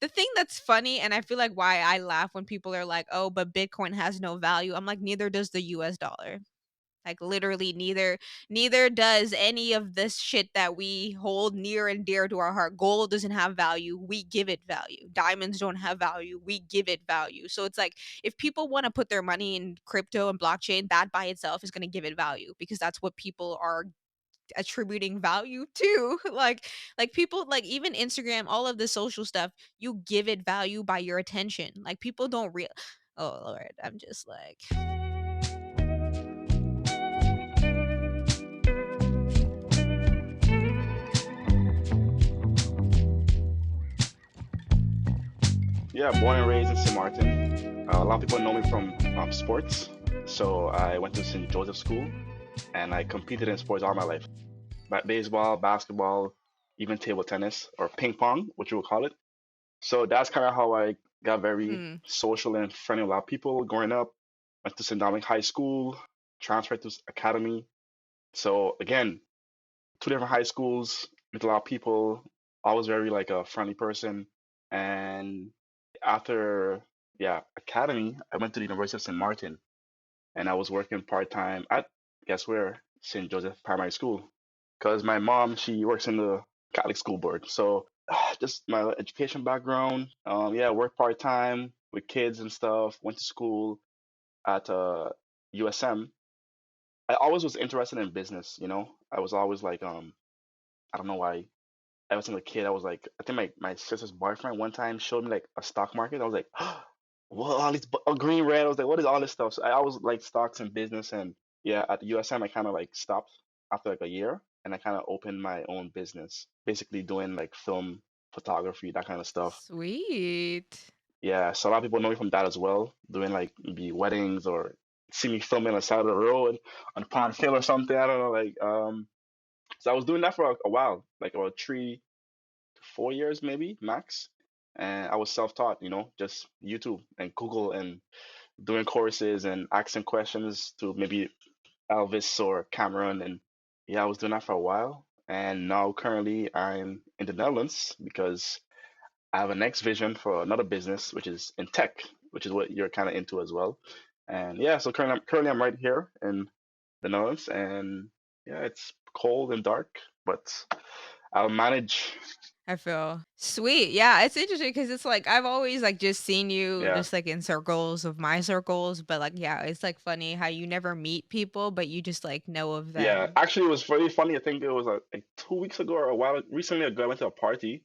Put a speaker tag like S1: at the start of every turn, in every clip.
S1: The thing that's funny, and I feel like why I laugh when people are like, "Oh, but Bitcoin has no value." I'm like, neither does the US dollar. Like literally neither does any of this shit that we hold near and dear to our heart. Gold doesn't have value. We give it value. Diamonds don't have value. We give it value. So it's like if people want to put their money in crypto and blockchain, that by itself is going to give it value because that's what people are attributing value to. Like people like even Instagram, all of the social stuff, you give it value by your attention. Like people don't real Oh Lord, I'm just like
S2: Yeah, born and raised in St. Martin. A lot of people know me from sports. So I went to St. Joseph School and I competed in sports all my life. Baseball, basketball, even table tennis or ping pong, what you would call it. So that's kind of how I got very
S1: mm,
S2: social and friendly with a lot of people growing up. Went to St. Dominic High School, transferred to Academy. So again, two different high schools, met a lot of people, always very like a friendly person. And after Academy, I went to the University of St. Martin and I was working part time at guess where? St. Joseph Primary School. Because my mom, she works in the Catholic school board. So just my education background. Yeah, work part time with kids and stuff. Went to school at USM. I always was interested in business. I was always like I don't know why. Ever since a kid, I was like, I think my sister's boyfriend one time showed me like a stock market. I was like, what all these green red? I was like, what is all this stuff? So I always like stocks and business, and yeah, at the USM I kind of like stopped after like a year, and I kind of opened my own business, basically doing like film photography, that kind of stuff.
S1: sweet.
S2: Yeah, so a lot of people know me from that as well, doing like maybe weddings or see me filming on the side of the road on Pond Hill or something. I don't know, so I was doing that for a while, like about 3 to 4 years maybe max. And I was self-taught, just YouTube and Google and doing courses and asking questions to maybe Elvis or Cameron. And yeah, I was doing that for a while. And now currently I'm in the Netherlands because I have a next vision for another business, which is in tech, which is what you're kind of into as well. And yeah, so currently I'm right here in the Netherlands, and yeah, it's cold and dark, but I'll manage.
S1: I feel sweet. Yeah, it's interesting because it's like I've always like just seen you
S2: Yeah,
S1: just like in circles of my circles, but like yeah, it's like funny how you never meet people, but you just like know of
S2: yeah.
S1: them.
S2: Actually, it was very funny. I think it was like 2 weeks ago or a while recently ago. I went to a party,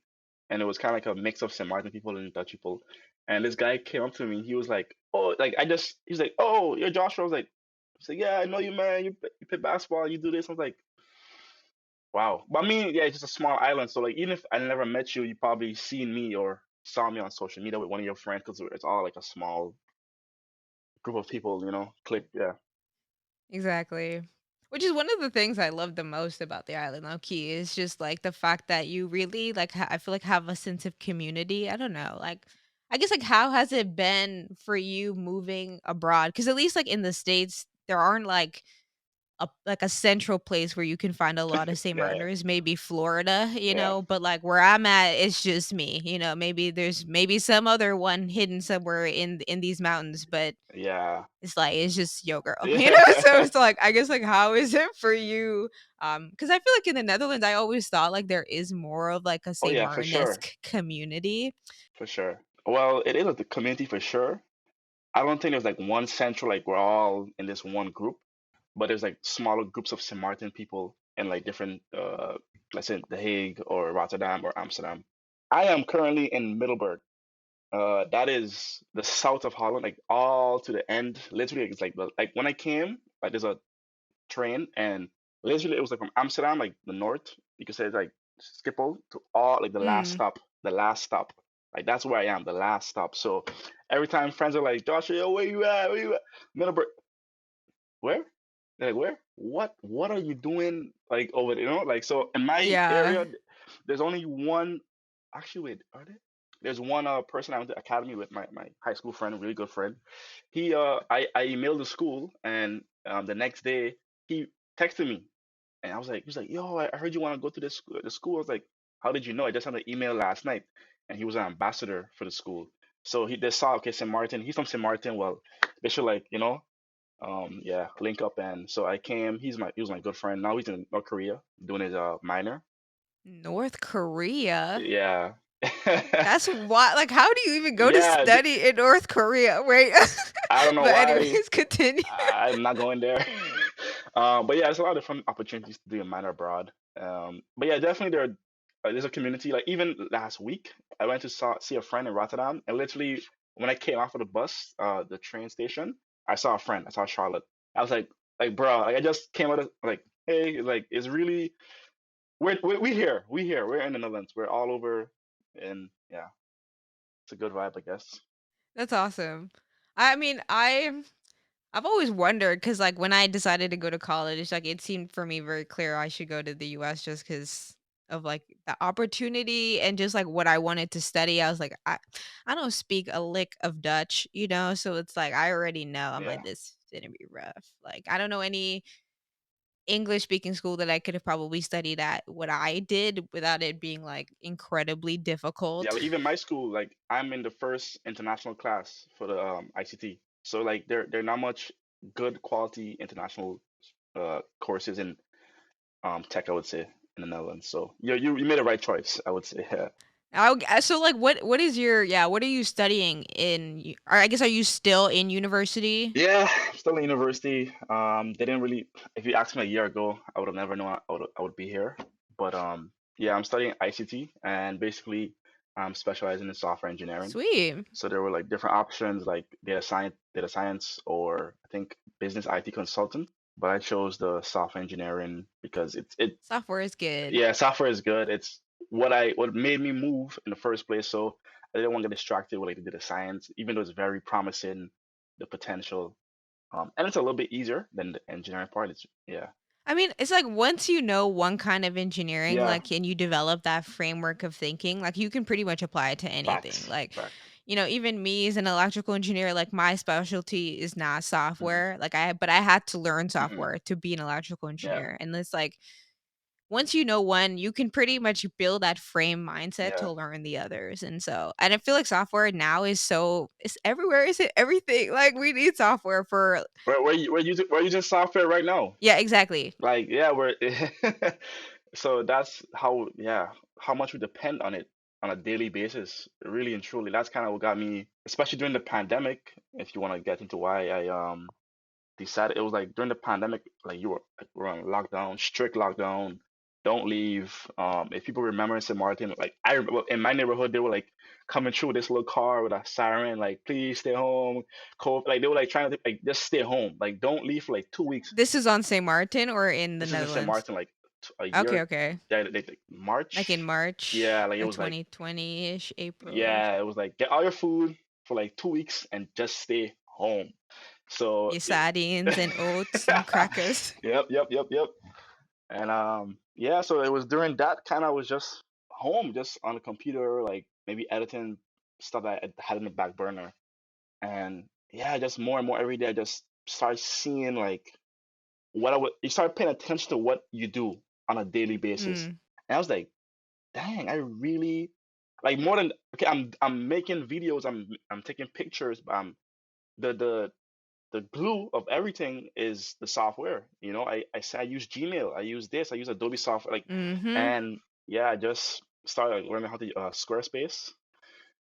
S2: and it was kind of like a mix of St. Martin people and Dutch people. And this guy came up to me. He was like, "Oh, like he's like, oh, you're Joshua." I was like, he's like, "Yeah, I know you, man. You play basketball. You do this." I was like, "Wow." But I mean, yeah, it's just a small island. So like, even if I never met you, you probably seen me or saw me on social media with one of your friends because it's all like a small group of people. Click. Yeah.
S1: Exactly. Which is one of the things I love the most about the island, low key, is just like the fact that you really like I feel like have a sense of community. I don't know, like I guess like how has it been for you moving abroad? Because at least like in the states, there aren't like a central place where you can find a lot of St.
S2: Yeah. Yeah.
S1: Martiners, maybe Florida,
S2: Yeah.
S1: but like where I'm at, it's just me, maybe there's maybe some other one hidden somewhere in these mountains, but
S2: Yeah.
S1: it's like it's just yo girl,
S2: Yeah.
S1: so it's like I guess like how is it for you? Because I feel like in the Netherlands, I always thought like there is more of like a
S2: Oh
S1: St.
S2: yeah, for sure.
S1: Martin-esque community.
S2: For sure. Well, it is a community for sure. I don't think there's like one central, like we're all in this one group, but there's like smaller groups of St. Martin people in like different, let's say The Hague or Rotterdam or Amsterdam. I am currently in Middelburg. That is the south of Holland, like all to the end. Literally, it's like when I came, like there's a train, and literally it was like from Amsterdam, like the north. You could say it's like Schiphol to all like the last
S1: Mm.
S2: stop, the last stop. Like that's where I am, the last stop. So every time friends are like, Joshua, yo, where you at? Where you at? Middleburg. Where? They're like, where? What? What are you doing? Like over there, Like so in my
S1: Yeah.
S2: area, there's only one. Actually, wait, are there? There's one person I went to academy with, my high school friend, a really good friend. I emailed the school, and the next day he texted me, and he was like, yo, I heard you want to go to this the school. I was like, how did you know? I just sent an email last night. and he was an ambassador for the school. So they saw, okay, St. Martin, he's from St. Martin. Well, they should, like, yeah, link up. And so I came. He was my good friend. Now he's in North Korea doing his minor.
S1: North Korea?
S2: Yeah.
S1: That's why, like, how do you even go to
S2: Yeah,
S1: study in North Korea? Wait.
S2: I don't know
S1: But
S2: why.
S1: anyways, continue.
S2: I'm not going there. But yeah, there's a lot of different opportunities to do a minor abroad. But yeah, definitely there's a community. Like even last week, I went to see a friend in Rotterdam, and literally when I came off of the bus, the train station, I saw a friend. I saw Charlotte. I was like, bro, like I just came out of like, hey, like it's really we here, we're in the Netherlands, we're all over, and yeah, it's a good vibe, I guess.
S1: That's awesome. I mean, I've always wondered because, like, when I decided to go to college, like, it seemed for me very clear I should go to the US just because of, like, the opportunity and just, like, what I wanted to study. I was like, I don't speak a lick of Dutch, so it's like, I already know. I'm
S2: Yeah.
S1: like, "This is gonna be rough." Like, I don't know any English speaking school that I could have probably studied at what I did without it being, like, incredibly
S2: Yeah,
S1: difficult.
S2: but even my school, like I'm in the first international class for the ICT. So like there are not much good quality international courses in tech, I would say, in the Netherlands. So you made the right choice, I would say. Yeah.
S1: So, like, what is your yeah, what are you studying in u or I guess, are you still in university?
S2: Yeah, still in university. They didn't really. If you asked me a year ago, I would have never known I would be here. But yeah, I'm studying ICT, and basically I'm specializing in software engineering.
S1: Sweet.
S2: So there were like different options like data science, or I think business IT consultant. But I chose the software engineering because
S1: Software is good.
S2: yeah, software is good. It's what made me move in the first place. So I didn't want to get distracted with like the data science, even though it's very promising, the potential. And it's a little bit easier than the engineering part. It's yeah.
S1: I mean, it's like once you know one kind of engineering,
S2: Yeah,
S1: like, and you develop that framework of thinking, like, you can pretty much apply it to anything.
S2: facts.
S1: Like,
S2: Facts.
S1: even me as an electrical engineer, like, my specialty is not
S2: Hmm.
S1: software. But I had to learn
S2: Hmm.
S1: software to be an electrical
S2: Yeah,
S1: engineer. And it's like once you know one, you can pretty much build that frame mindset to
S2: yeah.
S1: learn the others. And I feel like software now it's everywhere, is it everything? Like we need software for
S2: We're using software right now.
S1: yeah, exactly.
S2: Like yeah, we're so that's how much we depend on it on a daily basis, really and truly. That's kind of what got me, especially during the pandemic. If you want to get into why I decided, it was like during the pandemic, like we're on lockdown, strict lockdown, don't leave. If people remember in St. Martin, like well, in my neighborhood, they were like coming through with this little car with a siren, like please stay home. Cold, like they were like trying to like just stay home, like don't leave for like 2 weeks.
S1: This is on St. Martin or in the
S2: This is in St.
S1: Netherlands?
S2: Martin, like a
S1: Okay,
S2: year,
S1: okay.
S2: yeah, like
S1: Like in
S2: March. Yeah,
S1: March
S2: like it
S1: of
S2: was like
S1: 2020-ish, April-ish.
S2: yeah, it was like get all your food for like 2 weeks and just stay home. So
S1: Yeah, sardines and oats and crackers.
S2: yep, yep, yep, yep. And yeah, so it was during that kind of was just home, just on the computer, like maybe editing stuff that I had in the back burner. And yeah, just more and more every day, I just start seeing like you start paying attention to what you do on a daily basis.
S1: Mm.
S2: And I was like, dang, I really like more than okay, I'm making videos, I'm taking pictures, but the the the glue of everything is the software. I say I use Gmail, I use this, I use Adobe software, like,
S1: Mhm.
S2: and yeah, I just started like, learning how to Squarespace.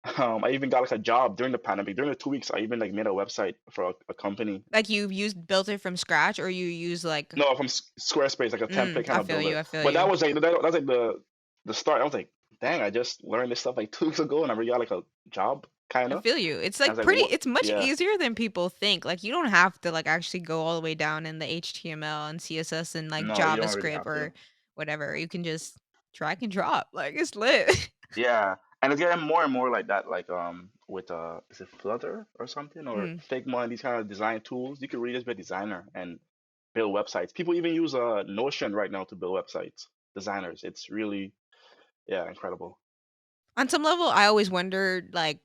S2: I even got like a job during the pandemic. During the 2 weeks, I even like made a website for a company.
S1: Like you've built it from scratch or you use like
S2: No, from Squarespace, like a template kind
S1: I
S2: of
S1: feel you,
S2: builder.
S1: I feel
S2: But that
S1: you.
S2: was like that's like the start. I was like, dang, I just learned this stuff like 2 weeks ago, and I already got like a job, kind
S1: I
S2: of.
S1: feel you. It's
S2: And I was
S1: like
S2: like,
S1: pretty
S2: what?
S1: it's much
S2: Yeah,
S1: easier than people think. Like you don't have to like actually go all the way down in the HTML and CSS and like
S2: no, you don't really
S1: JavaScript
S2: have to.
S1: or whatever. You can just drag and drop. Like it's lit.
S2: Yeah, and it's getting more and more like that. Like with is it Flutter or something, or
S1: Mm.
S2: Figma and these kind of design tools? You can really just be a designer and build websites. People even use Notion right now to build websites. Designers, it's really yeah incredible.
S1: On some level, I always wondered like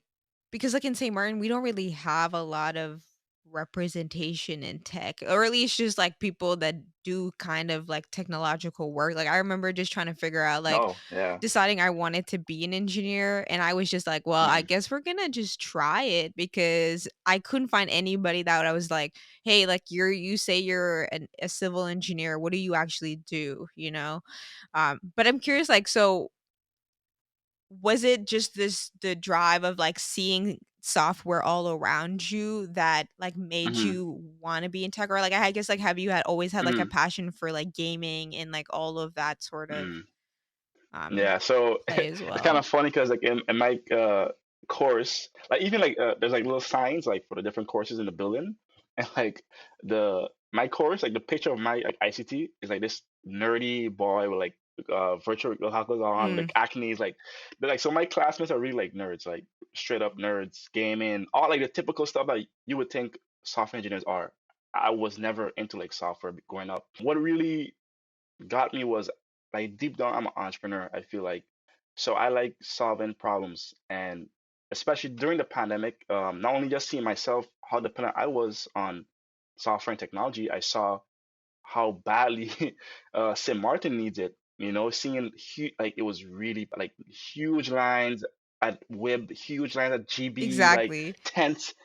S1: because like in St. Martin, we don't really have a lot of representation in tech, or at least just like people that do kind of like technological work. Like I remember just trying to figure out like
S2: Oh, yeah.
S1: deciding I wanted to be an engineer, and I was just like, well, I
S2: Mm,
S1: guess we're gonna just try it because I couldn't find anybody that I was like, hey, like you say you're a civil engineer, what do you actually do, you know? But I'm curious, like, so was it just the drive of, like, seeing software all around you that, like, made
S2: mhm,
S1: you wanna be in tech? Or, like, I guess, like, have you had always had, like, a
S2: mhm,
S1: passion for, like, gaming and, like, all of that sort of,
S2: mm.
S1: um,
S2: Yeah, so
S1: play as
S2: it's kind
S1: well?
S2: of funny because like in my course, like even like there's like little signs like for the different courses in the building, and like the my course, like the picture of my like ICT is like this nerdy boy with like virtual goggles on,
S1: Mm,
S2: like acne is like, but like so my classmates are really like nerds, like straight up nerds, gaming, all like the typical stuff that you would think software engineers are. I was never into like software growing up. What really got me was like deep down, I'm an entrepreneur, I feel like. So I like solving problems. And especially during the pandemic, not only just seeing myself how dependent I was on software and technology, I saw how badly St. Martin needs it. You know, seeing like it was really like huge lines at Web, huge lines at GB, like
S1: exactly.
S2: tens,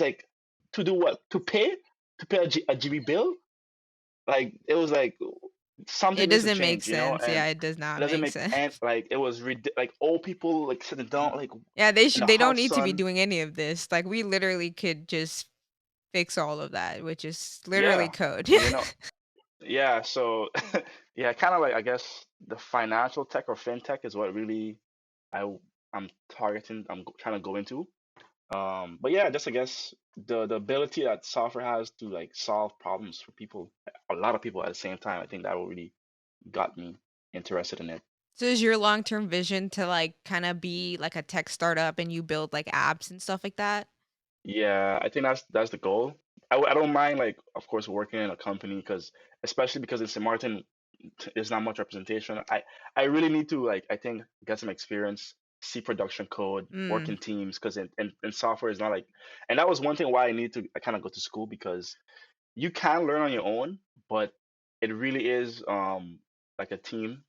S2: like to do what? To pay a GB bill? Like it was like
S1: It
S2: something needs to
S1: doesn't make
S2: change, you know,
S1: sense.
S2: and
S1: Yeah, it does
S2: it
S1: not
S2: doesn't
S1: make
S2: make
S1: sense.
S2: and like it was like old people like sitting down like
S1: Yeah, they
S2: in the
S1: should they don't
S2: hot
S1: need to be
S2: sun.
S1: doing any of this. Like, we literally could just fix all of that, which is literally
S2: Yeah,
S1: code.
S2: you know, yeah. So yeah, kind of like I guess the financial tech or fintech is what really I I'm targeting. Trying to go into. But yeah, just I guess the ability that software has to like solve problems for people, a lot of people at the same time. I think that what really got me interested in it.
S1: So is your long-term vision to, like, kinda be like a tech startup and you build, like, apps and stuff like that?
S2: Yeah, I think that's the goal. I don't mind like of course working in a company because especially because in St. Martin there's not much representation. I really need to like I think get some experience, see production code, work
S1: Mm,
S2: in teams because in software is not like, and that was one thing why I need to I kind of go to school because you can learn on your own, but it really is like a team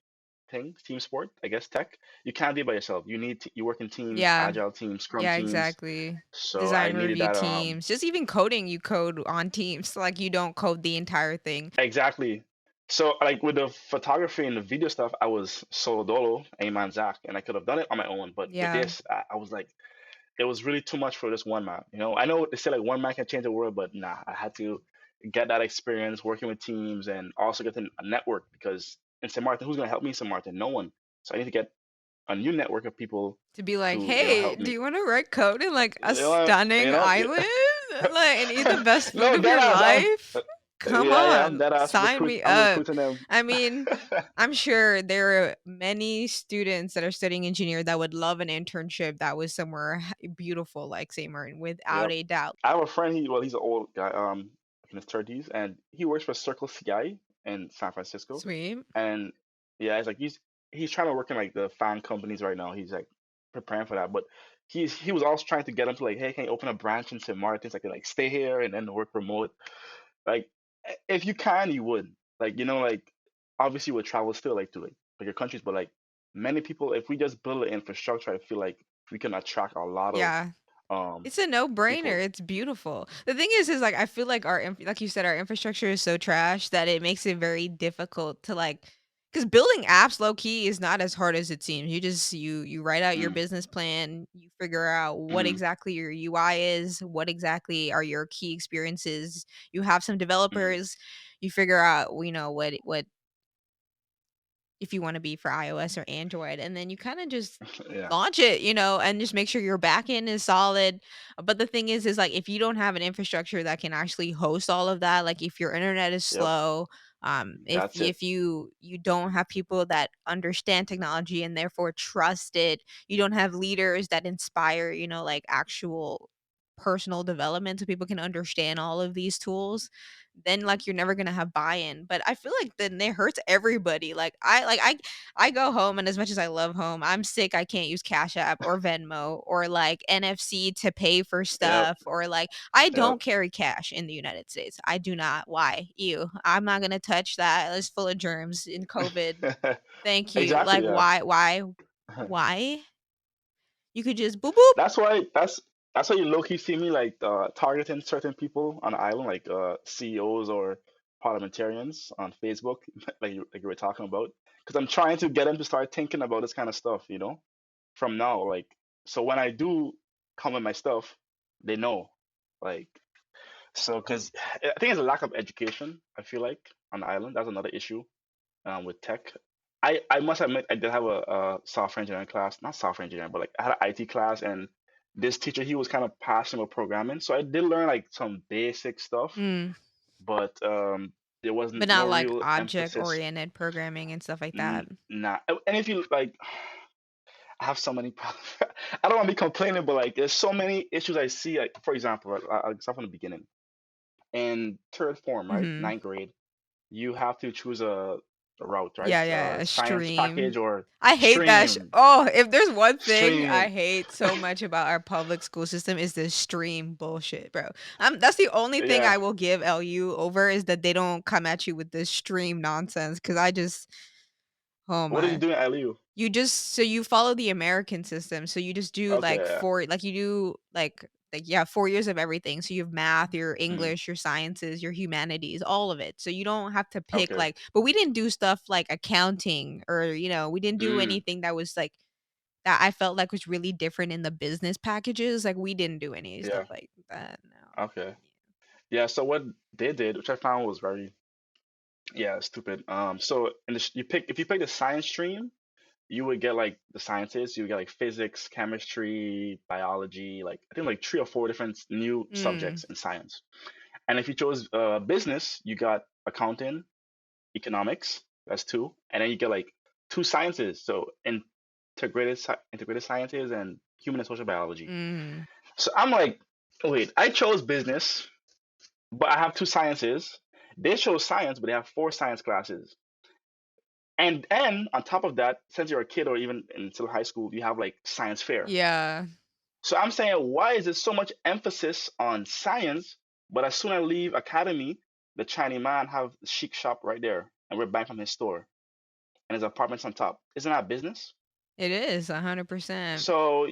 S2: sport, I guess tech. You can't do it by yourself. You work in teams,
S1: yeah.
S2: agile teams, scrum
S1: Yeah,
S2: teams.
S1: exactly.
S2: So I
S1: Design
S2: needed
S1: review
S2: that
S1: teams, just even coding, you code on Teams, like, you don't code the entire thing.
S2: exactly. So like with the photography and the video stuff, I was solo dolo, a man Zach, and I could have done it on my own. But with
S1: Yeah.
S2: this, I was like, it was really too much for this one man. You know, I know they say like one man can change the world, but nah, I had to get that experience working with teams and also get a network because in St. Martin, who's gonna help me in St. Martin? No one. So I need to get a new network of people
S1: To be like,
S2: to
S1: "Hey,
S2: help
S1: do
S2: me.
S1: you wanna write code in, like, a
S2: You
S1: stunning
S2: know,
S1: island? Like, and eat the best food
S2: no,
S1: of
S2: that
S1: your
S2: ass.
S1: life? Come
S2: I'm
S1: on,
S2: that ass
S1: sign me
S2: I'm
S1: up."
S2: recruiting them.
S1: I mean, I'm sure there are many students that are studying engineer that would love an internship that was somewhere beautiful like St. Martin, without
S2: Yep.
S1: a doubt.
S2: I have a friend. He's an old guy, in his 30s, and he works for Circle CI in San Francisco.
S1: Sweet.
S2: And yeah, it's like he's trying to work in like the fan companies right now. He's like preparing for that, but he was also trying to get him to like, hey, can you open a branch in St. Martin's? I can like stay here and then work remote. Like, if you can, you would. Like, you know, like obviously you would travel still like to like bigger countries, but like many people, if we just build the infrastructure, I feel like we can attract a lot of
S1: Yeah.
S2: um
S1: It's a no-brainer,
S2: people.
S1: it's beautiful. The thing is, like, I feel like our like you said, our infrastructure is so trash that it makes it very difficult to, like, because building apps low key is not as hard as it seems. You write out your
S2: Mm,
S1: business plan, you figure out what
S2: mhm,
S1: exactly your UI is, what exactly are your key experiences. You have some
S2: mhm.
S1: developers, you figure out, you know, what if you wanna be for iOS or Android, and then you kinda just
S2: Yeah.
S1: launch it, you know, and just make sure your backend is solid. But the thing is, like, if you don't have an infrastructure that can actually host all of that, like, if your internet is
S2: Yep.
S1: slow,
S2: That's it.
S1: if you don't have people that understand technology and therefore trust it, you don't have leaders that inspire, you know, like, actual personal development so people can understand all of these tools, then like you're never gonna have buy-in. But I feel like then it hurts everybody. I go home, and as much as I love home, I'm sick. I can't use Cash App or Venmo or like NFC to pay for
S2: Yep.
S1: stuff, or like I
S2: Yep.
S1: don't carry cash in the United States. I do not. Why? Ew. I'm not gonna touch that. It's full of germs in COVID. Thank you.
S2: Exactly.
S1: Like
S2: Yeah.
S1: why? You could just boop boop.
S2: That's why. That's why you low key see me like targeting certain people on the island, like CEOs or parliamentarians on Facebook, like you were talking about, because I'm trying to get them to start thinking about this kind of stuff, from now. Like, so when I do come with my stuff, they know, like, so because I think it's a lack of education. I feel like on the island, that's another issue with tech. I must admit I did have a software engineering class, not software engineering, but like I had an IT class, and this teacher, he was kind of passionate about programming, so I did learn like some basic stuff,
S1: Mm,
S2: but there
S1: but
S2: wasn't no
S1: not like
S2: real
S1: object
S2: emphasis.
S1: oriented programming and stuff like that.
S2: Nah, and if you like, I have so many problems. I don't want to be complaining, but like there's so many issues I see. Like for example, right, I'll start from the beginning. In third form, right,
S1: Mhm.
S2: ninth grade, you have to choose a route, right?
S1: Yeah, yeah, a
S2: Science package
S1: stream.
S2: or
S1: I hate that
S2: stream,
S1: oh, if there's one thing I
S2: stream.
S1: hate so much about our public school system is this stream bullshit, bro. That's the only thing
S2: Yeah.
S1: I will give LU over is that they don't come at you with this stream nonsense. Because I just oh
S2: What did you
S1: my.
S2: do in LU?
S1: You just so you follow the American system, so you just do,
S2: Okay.
S1: like,
S2: Yeah.
S1: 4 like, you do, yeah, 4 years of everything, so you have math, your
S2: Mm,
S1: English, your sciences, your humanities, all of it, so you don't have to pick,
S2: okay.
S1: like but we didn't do stuff like accounting or, we didn't do
S2: Mm,
S1: anything that was, like that I felt like was really different in the business packages, like, we didn't do any stuff
S2: yeah.
S1: like that, no.
S2: Okay. Yeah. So what they did, which I found was very, yeah, stupid. So if you pick the science stream, you would get like the sciences. You would get like physics, chemistry, biology, like I think like three or four different new
S1: Mm,
S2: subjects in science. And if you chose business, you got accounting, economics. That's two, and then you get like two sciences. So integrated sciences and human and social biology.
S1: mm.
S2: So I'm like, wait, I chose business, but I have two sciences. They chose science, but they have four science classes. And on top of that, since you're a kid or even in still high school, you have like science fair.
S1: Yeah.
S2: So I'm saying, why is there so much emphasis on science, but as soon as I leave academy, the Chinese man have the chic shop right there, and we're buying from his store, and his apartments on top. Isn't that business?
S1: It is 100%.
S2: So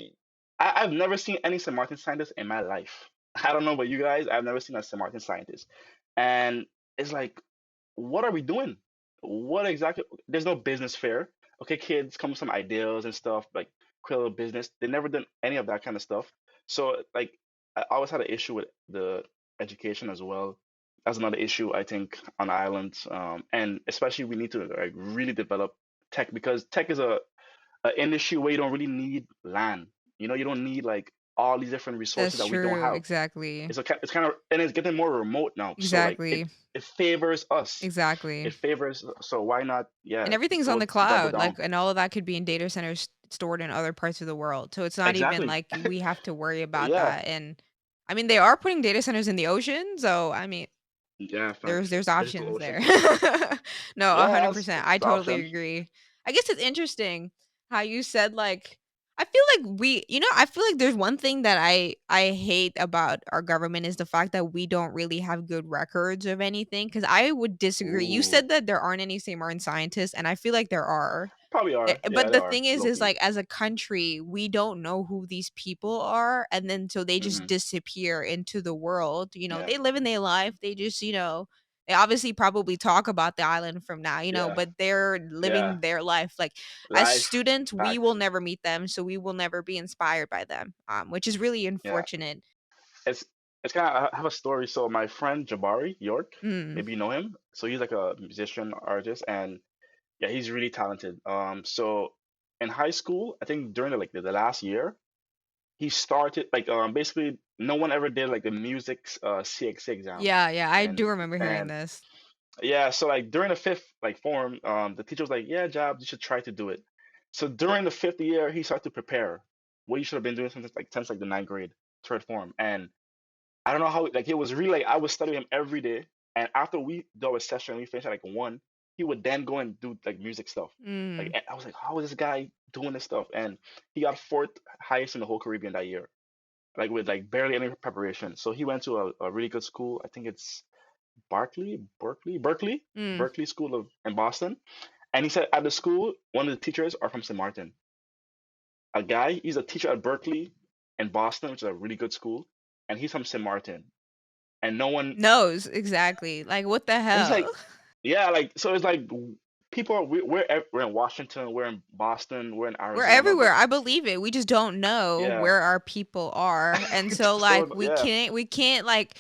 S2: I've never seen any St. Martin scientist in my life. I don't know about you guys. I've never seen a St. Martin scientist, and it's like, what are we doing? What exactly? There's no business fair. Okay, kids come with some ideas and stuff like create a little business. They never done any of that kind of stuff. So like, I always had an issue with the education as well. That's another issue I think on the islands, and especially we need to like really develop tech because tech is a industry where you don't really need land. You don't need like all these different resources
S1: That's
S2: that we don't
S1: true,
S2: have.
S1: exactly.
S2: It's kind of and it's getting more remote now. So like
S1: Exactly.
S2: it favors us.
S1: Exactly.
S2: It favors. So why not?
S1: And
S2: Yeah,
S1: everything's on the
S2: double
S1: cloud,
S2: down.
S1: like, and all of that could be in data centers stored in other parts of the world. So it's not even
S2: Exactly.
S1: like we have to worry about
S2: Yeah.
S1: that. And I mean, they are putting data centers in the ocean, so I mean,
S2: Yeah. Facts.
S1: there's
S2: Digital
S1: options there.
S2: ocean.
S1: No,
S2: Yeah, that's
S1: 100%. I
S2: the
S1: totally
S2: option.
S1: agree. I guess it's interesting how you said like I feel like I feel like there's one thing that I hate about our government is the fact that we don't really have good records of anything cuz I would disagree. You
S2: Ooh.
S1: said that there aren't any St. Martin scientists and I feel like there are.
S2: Probably are. Yeah,
S1: But
S2: they
S1: the
S2: are.
S1: thing
S2: Low
S1: is
S2: key.
S1: like as a country, we don't know who these people are, and then so they just
S2: Hmm.
S1: disappear into the world.
S2: Yeah.
S1: They live in their life. They just, they obviously probably talk about the island from now,
S2: Yeah.
S1: but they're
S2: Yeah.
S1: living their life. Like as
S2: Life.
S1: students, we will
S2: Facts.
S1: never meet them, so we will never be inspired by them, which is really
S2: Yeah.
S1: unfortunate.
S2: It's it's kind of I have a story. So my friend Jabari York,
S1: Mm.
S2: maybe you know him. So he's like a musician artist, and yeah, he's really talented. So in high school, I think during the last year, he started like basically no one ever did like the music CXC exam,
S1: Yeah, yeah, I do
S2: and
S1: remember hearing
S2: and
S1: this.
S2: yeah, so like during the fifth like form, the teacher was like, yeah, Jab, you should try to do it. So during the fifth year, he started to prepare what you should have been doing since like the ninth grade. third form, and I don't know how like it was really like I would study him every day, and after we do our session, we finish at like 1. He would then go and do like music stuff. Like
S1: Mm.
S2: and I was like, how is this guy doing this stuff? And he got fourth highest in the whole Caribbean that year, like with like barely any preparation. So he went to a really good school. I think it's
S1: Mm.
S2: Berkeley School of in Boston. And he said at the school, one of the teachers are from St. Martin. A guy, he's a teacher at Berkeley in Boston, which is a really good school, and he's from St. Martin. And no one,
S1: Knows exactly. Like what the
S2: and he's
S1: hell?
S2: like, yeah, like so it's like people are we're in Washington, we're in Boston, we're in
S1: We're
S2: Arizona, but
S1: everywhere. I believe it. We just don't know
S2: yeah,
S1: where our people are. And so
S2: so
S1: like
S2: yeah,
S1: we can't like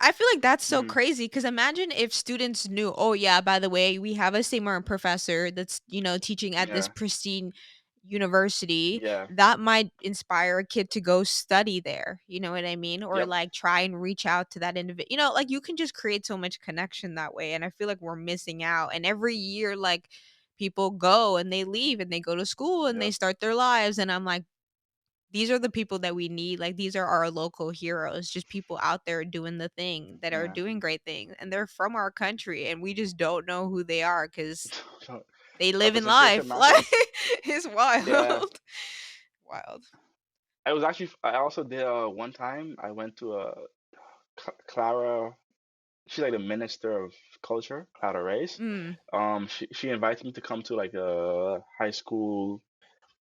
S1: I feel like that's so
S2: mhm,
S1: crazy cuz imagine if students knew, "Oh yeah, by the way, we have a Seymour professor that's, teaching at this
S2: yeah,
S1: pristine university."
S2: yeah,
S1: That might inspire a kid to go study there. You know what I mean? Or
S2: yep,
S1: like try and reach out to that individual. Like you can just create so much connection that way, and I feel like we're missing out. And every year like people go and they leave and they go to school and they
S2: yep,
S1: start their lives, and I'm like, these are the people that we need. Like these are our local heroes, just people out there doing the thing that are
S2: yeah.
S1: doing great things, and they're from our country and we just don't know who they are because they live in
S2: Representation
S1: life. Like
S2: matters.
S1: it's
S2: Yeah,
S1: wild. Wild.
S2: I was actually I also did one time I went to a Clara. She's like the minister of culture, Clara Reyes.
S1: Mm.
S2: She invited me to come to like a high school,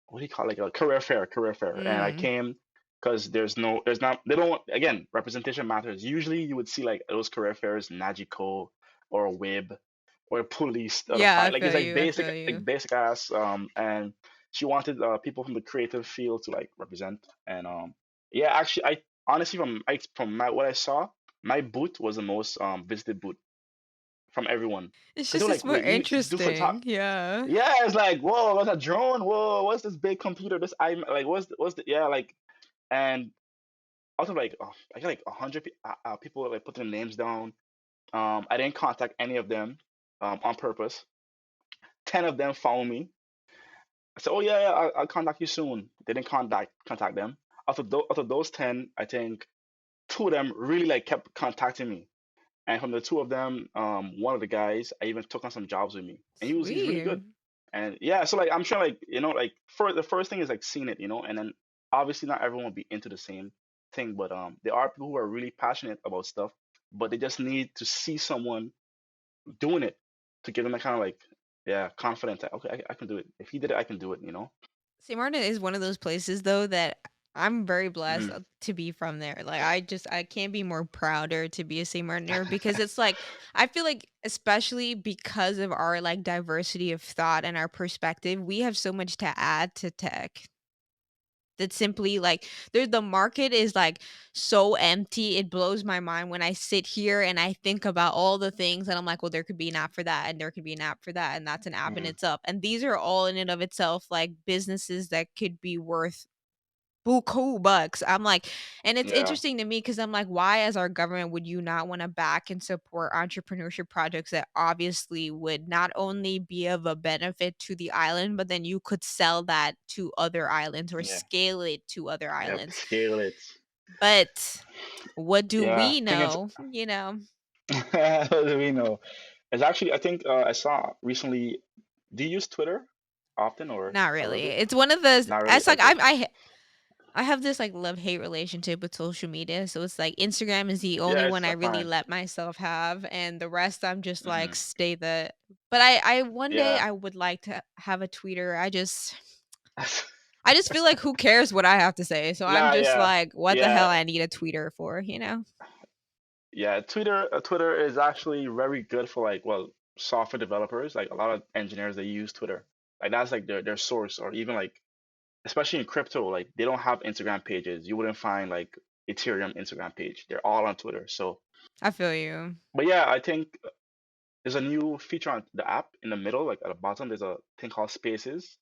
S2: what do you call it, like a career fair, and I
S1: Mm.
S2: came because there's not, they don't, again, representation matters. Usually you would see like those career fairs, Najiko or a WIB or a police or the
S1: Yeah,
S2: fire,
S1: I
S2: like it's
S1: feel you. I feel
S2: like
S1: you.
S2: basic ass, and she wanted people from the creative field to like represent, and yeah, actually I honestly from my what I saw, my booth was the most visited booth from everyone.
S1: It's
S2: Because they
S1: just
S2: were
S1: it's
S2: like,
S1: more
S2: wait, you do photog.
S1: interesting. Yeah.
S2: Yeah, it's like, whoa, what's a drone? Whoa, what's this big computer? This I like, what's the yeah, like, and out of like, I got like 100 people like putting their names down. I didn't contact any of them, on purpose. 10 of them follow me. I said, oh yeah, yeah, I'll contact you soon. They didn't contact them. Out of those 10, I think two of them really like kept contacting me. And from the two of them, one of the guys, I even took on some jobs with me, and he's really
S1: Sweet.
S2: good. And yeah, so like I'm sure like like for the first thing is like seeing it, and then obviously not everyone will be into the same thing, but there are people who are really passionate about stuff, but they just need to see someone doing it to give them that kind of like, yeah, confidence that okay, I can do it. If he did it, I can do it.
S1: St. Martin is one of those places though that I'm very blessed
S2: Mhm.
S1: to be from there. Like I can't be more prouder to be a St. Martiner because it's like I feel like especially because of our like diversity of thought and our perspective, we have so much to add to tech. That simply like the market is like so empty. It blows my mind when I sit here and I think about all the things and I'm like, well, there could be an app for that and there could be an app for that and that's an app in
S2: Mhm.
S1: itself. And these are all in and of itself like businesses that could be worth buku bucks. I'm like, and it's
S2: Yeah,
S1: interesting to me because I'm like, why, as our government, would you not want to back and support entrepreneurship projects that obviously would not only be of a benefit to the island, but then you could sell that to other islands or
S2: yeah,
S1: scale it to other
S2: yep.
S1: islands?
S2: Scale it.
S1: But what do
S2: Yeah,
S1: we
S2: thing is,
S1: know?
S2: how do we know? It's actually, I think I saw recently. Do you use Twitter often or
S1: Not
S2: a little
S1: really.
S2: bit?
S1: It's one of the.
S2: Not really.
S1: It's like
S2: Okay.
S1: I have this like love hate relationship with social media. So it's like Instagram is the only
S2: Yeah,
S1: one
S2: it's
S1: I really
S2: fine.
S1: let myself have, and the rest I'm just like
S2: Hmm.
S1: stay the. But I one day
S2: Yeah.
S1: I would like to have a tweeter. I just feel like who cares what I have to say. So I'm
S2: Nah,
S1: just
S2: yeah,
S1: like, what the
S2: yeah,
S1: hell I need a tweeter for?
S2: yeah. Twitter is actually very good for like, well, software developers. Like a lot of engineers, they use Twitter. Like that's like their source, or even like, especially in crypto, like they don't have Instagram pages. You wouldn't find like Ethereum Instagram page. They're all on Twitter. So,
S1: I feel you.
S2: but yeah, I think there's a new feature on the app in the middle, like at the bottom. There's a thing called Spaces.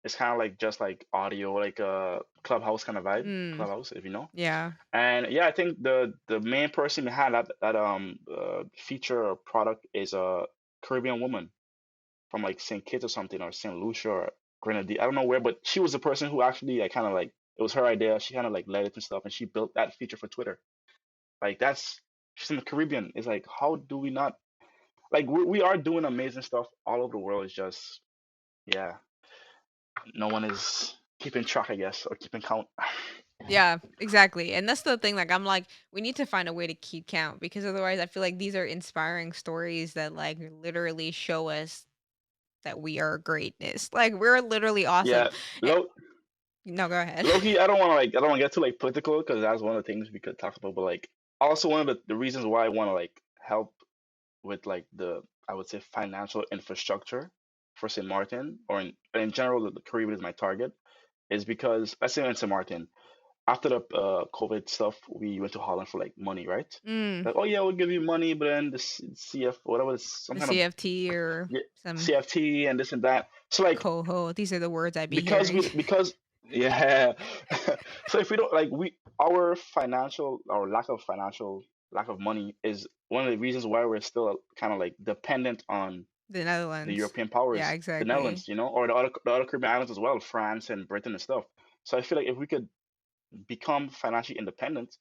S2: It's kind of like just like audio, like a Clubhouse kind of vibe.
S1: Mm,
S2: Clubhouse, if you know.
S1: yeah.
S2: And yeah, I think the main person behind that feature or product is a Caribbean woman from like St. Kitts or something, or St. Lucia or Grenadine. I don't know where, but she was the person who actually like kind of like It was her idea. She kind of like led it and stuff, and she built that feature for Twitter. Like that's she's in the Caribbean. It's like how do we not like we are doing amazing stuff all over the world. It's just yeah, no one is keeping track, I guess, or keeping count.
S1: Yeah, exactly. And that's the thing, like, I'm like, we need to find a way to keep count because otherwise I feel like these are inspiring stories that like literally show us that we are greatness. Like we're literally awesome.
S2: Yeah,
S1: Eh,
S2: low
S1: no, go ahead.
S2: Loki. I don't want to like I don't want to get too like political because that's one of the things we could talk about. But like also one of the reasons why I want to like help with like the I would say financial infrastructure for St. Martin or in general the Caribbean is my target is because let's say in St. Martin after the COVID stuff we went to Holland for like money, right?
S1: Mm,
S2: Like oh yeah we'll give you money, but then the CF whatever some
S1: the
S2: kind of
S1: CFT or
S2: yeah,
S1: some
S2: CFT and this and that. So like
S1: coho. These are the words I be
S2: because
S1: hearing.
S2: we because yeah so if we don't like we our financial our lack of money is one of the reasons why we're still kind of like dependent on
S1: The
S2: the
S1: Netherlands.
S2: European
S1: Yeah,
S2: powers, the
S1: exactly.
S2: Netherlands, or the other Caribbean islands as well, France and Britain and stuff. So I feel like if we could become financially independent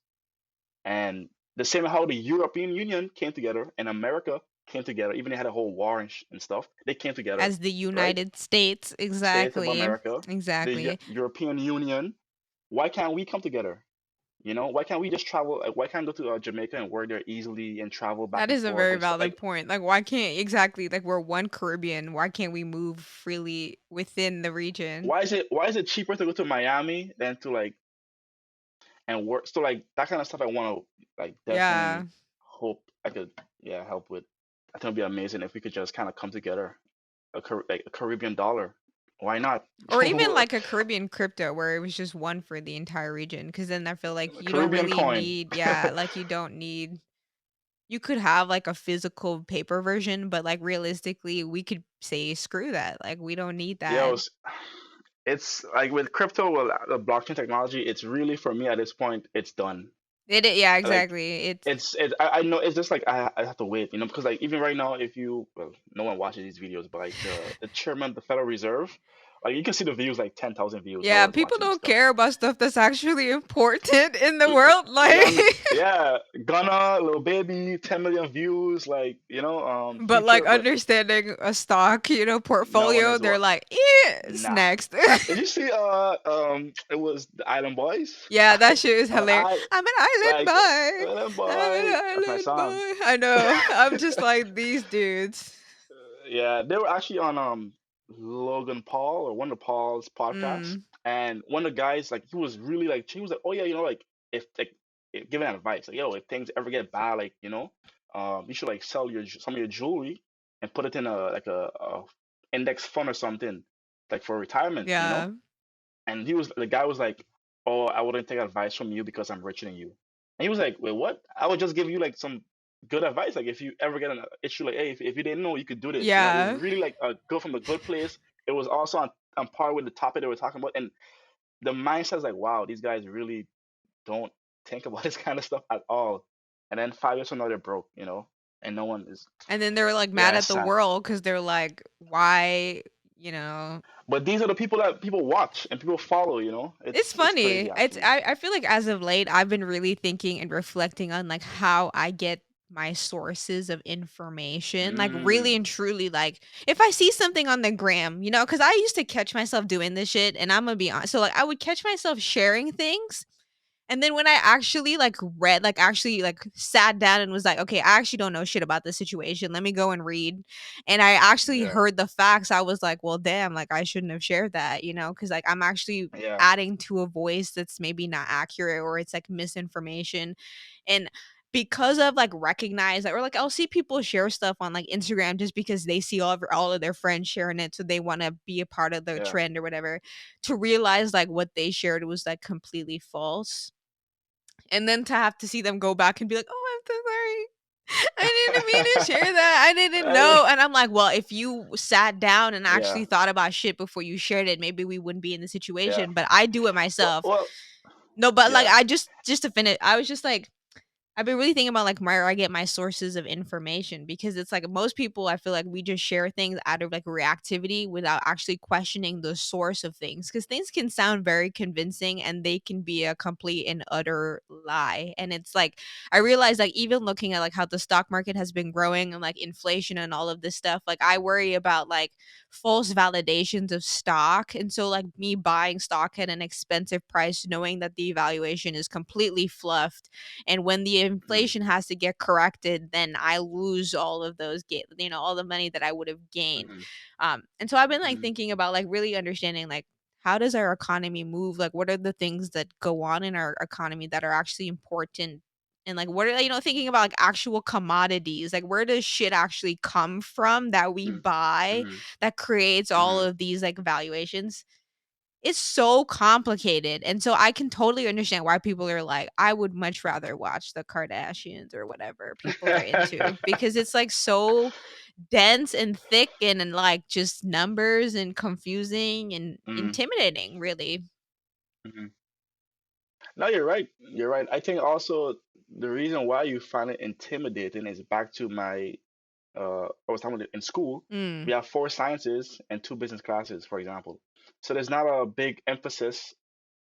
S2: and the same how the European Union came together and America came together, even they had a whole war and stuff, they came together,
S1: As the
S2: right?
S1: United States,
S2: States of
S1: exactly.
S2: America, the
S1: Exactly.
S2: European Union. Why can't we come together? Why can't we just travel? Like, why can't go to Jamaica and work there easily and travel back
S1: That
S2: and
S1: is a
S2: forth
S1: very
S2: and stuff?
S1: valid
S2: Like,
S1: point. Like, why can't exactly like we're one Caribbean? Why can't we move freely within the region?
S2: why is it cheaper to go to Miami than to like and work? So like that kind of stuff, I want to like
S1: Yeah.
S2: definitely hope I could help with. I think it'd be amazing if we could just kind of come together, like a Caribbean dollar. Why not?
S1: Or even like a Caribbean crypto where it was just one for the entire region. Cause then I feel like you don't
S2: Caribbean
S1: really
S2: coin.
S1: need, yeah, like you don't need, you could have like a physical paper version, but like realistically, we could say screw that. Like we don't need
S2: Yo,
S1: that.
S2: it's like with crypto, well, the blockchain technology, it's really for me at this point, it's done.
S1: Yeah,
S2: Like
S1: exactly. It's
S2: I know it's just like I have to wait, because like even right now, if you well, no one watches these videos, but like the chairman of the Federal Reserve, like you can see the views like 10,000 views. No
S1: yeah,
S2: one's
S1: people
S2: watching this
S1: don't
S2: stuff.
S1: care about stuff that's actually important in the
S2: Y-
S1: world. Like
S2: Young, yeah, Ghana, little baby, 10 million views, like
S1: but like
S2: future, but
S1: understanding a stock,
S2: no one
S1: portfolio,
S2: is
S1: they're
S2: what.
S1: like, it's
S2: Nah.
S1: next.
S2: Did you see? It was the Island Boys.
S1: Yeah, that shit is hilarious.
S2: I
S1: I'm an island
S2: like
S1: boy.
S2: Island
S1: I'm an
S2: Boy. That's my
S1: island
S2: song.
S1: boy. I know. I'm just like these dudes.
S2: Yeah, they were actually on Logan Paul or one of Paul's podcasts,
S1: Mm.
S2: and one of the guys like he was like, oh yeah, like if like giving advice like yo if things ever get bad like you should like sell some of your jewelry and put it in a index fund or something like for retirement.
S1: Yeah.
S2: And the guy was like, "Oh, I wouldn't take advice from you because I'm richer than you." And he was like, "Wait, what? I would just give you like some good advice. Like if you ever get an issue, like, hey, if you didn't know you could do this, it was
S1: Yeah.
S2: really like a go from a good place. It was also on par with the topic they were talking about, and the mindset is like, wow, these guys really don't think about this kind of stuff at all. And then 5 years from now, they're broke, and no one is.
S1: And then they're like mad
S2: Yeah,
S1: at
S2: it's
S1: the
S2: sad.
S1: world because they're like, why, you know,
S2: But these are the people that people watch and people follow.
S1: it's
S2: It's crazy
S1: funny.
S2: actually.
S1: I feel like as of late I've been really thinking and reflecting on like how I get my sources of information. Like really
S2: Mm,
S1: and truly like if I see something on the gram, cuz I used to catch myself doing this shit and I'm going to be honest. So like I would catch myself sharing things and then when I actually like read, like actually like sat down and was like, okay, I actually don't know shit about this situation. Let me go and read. And I actually
S2: yeah,
S1: heard the facts. I was like, well, damn, like I shouldn't have shared that, because like I'm actually
S2: yeah.
S1: adding to a voice that's maybe not accurate or it's like misinformation. And because of like recognize that or like I'll see people share stuff on like Instagram just because they see all of their friends sharing it so they want to be a part of the
S2: Yeah.
S1: trend or whatever to realize like what they shared was like completely false and then to have to see them go back and be like, "Oh, I'm so sorry. I didn't mean to share that. I didn't
S2: I-
S1: know." And I'm like, "Well, if you sat down and
S2: yeah,
S1: actually thought about shit before you shared it, maybe we wouldn't be in the
S2: yeah.
S1: situation." But I do it
S2: Well,
S1: myself.
S2: well,
S1: No, but like
S2: yeah,
S1: I just to finish, I was just like I've been really thinking about like where I get my sources of information because it's like most people, I feel like we just share things out of like reactivity without actually questioning the source of things because things can sound very convincing and they can be a complete and utter lie. And it's like I realize like even looking at like how the stock market has been growing and like inflation and all of this stuff, like I worry about like false validations of stock. And so like me buying stock at an expensive price knowing that the evaluation is completely fluffed, and when the
S2: Mm,
S1: inflation has to get corrected, then I lose all of those all the money that I would have gained.
S2: mhm,
S1: And so I've been like
S2: mhm,
S1: thinking about like really understanding like how does our economy move? Like what are the things that go on in our economy that are actually important? And like what are thinking about like actual commodities, like where does shit actually come from that we
S2: mhm,
S1: buy
S2: mhm,
S1: that creates all
S2: mhm,
S1: of these like valuations? It's so complicated, and so I can totally understand why people are like, "I would much rather watch the Kardashians," or whatever people are into, because it's, like, so dense and thick and, like, just numbers and confusing and
S2: mhm,
S1: intimidating, really.
S2: mhm. No, you're right. You're right. I think also the reason why you find it intimidating is back to my I was talking about in school, we
S1: Mm.
S2: have four sciences and two business classes, for example. So there's not a big emphasis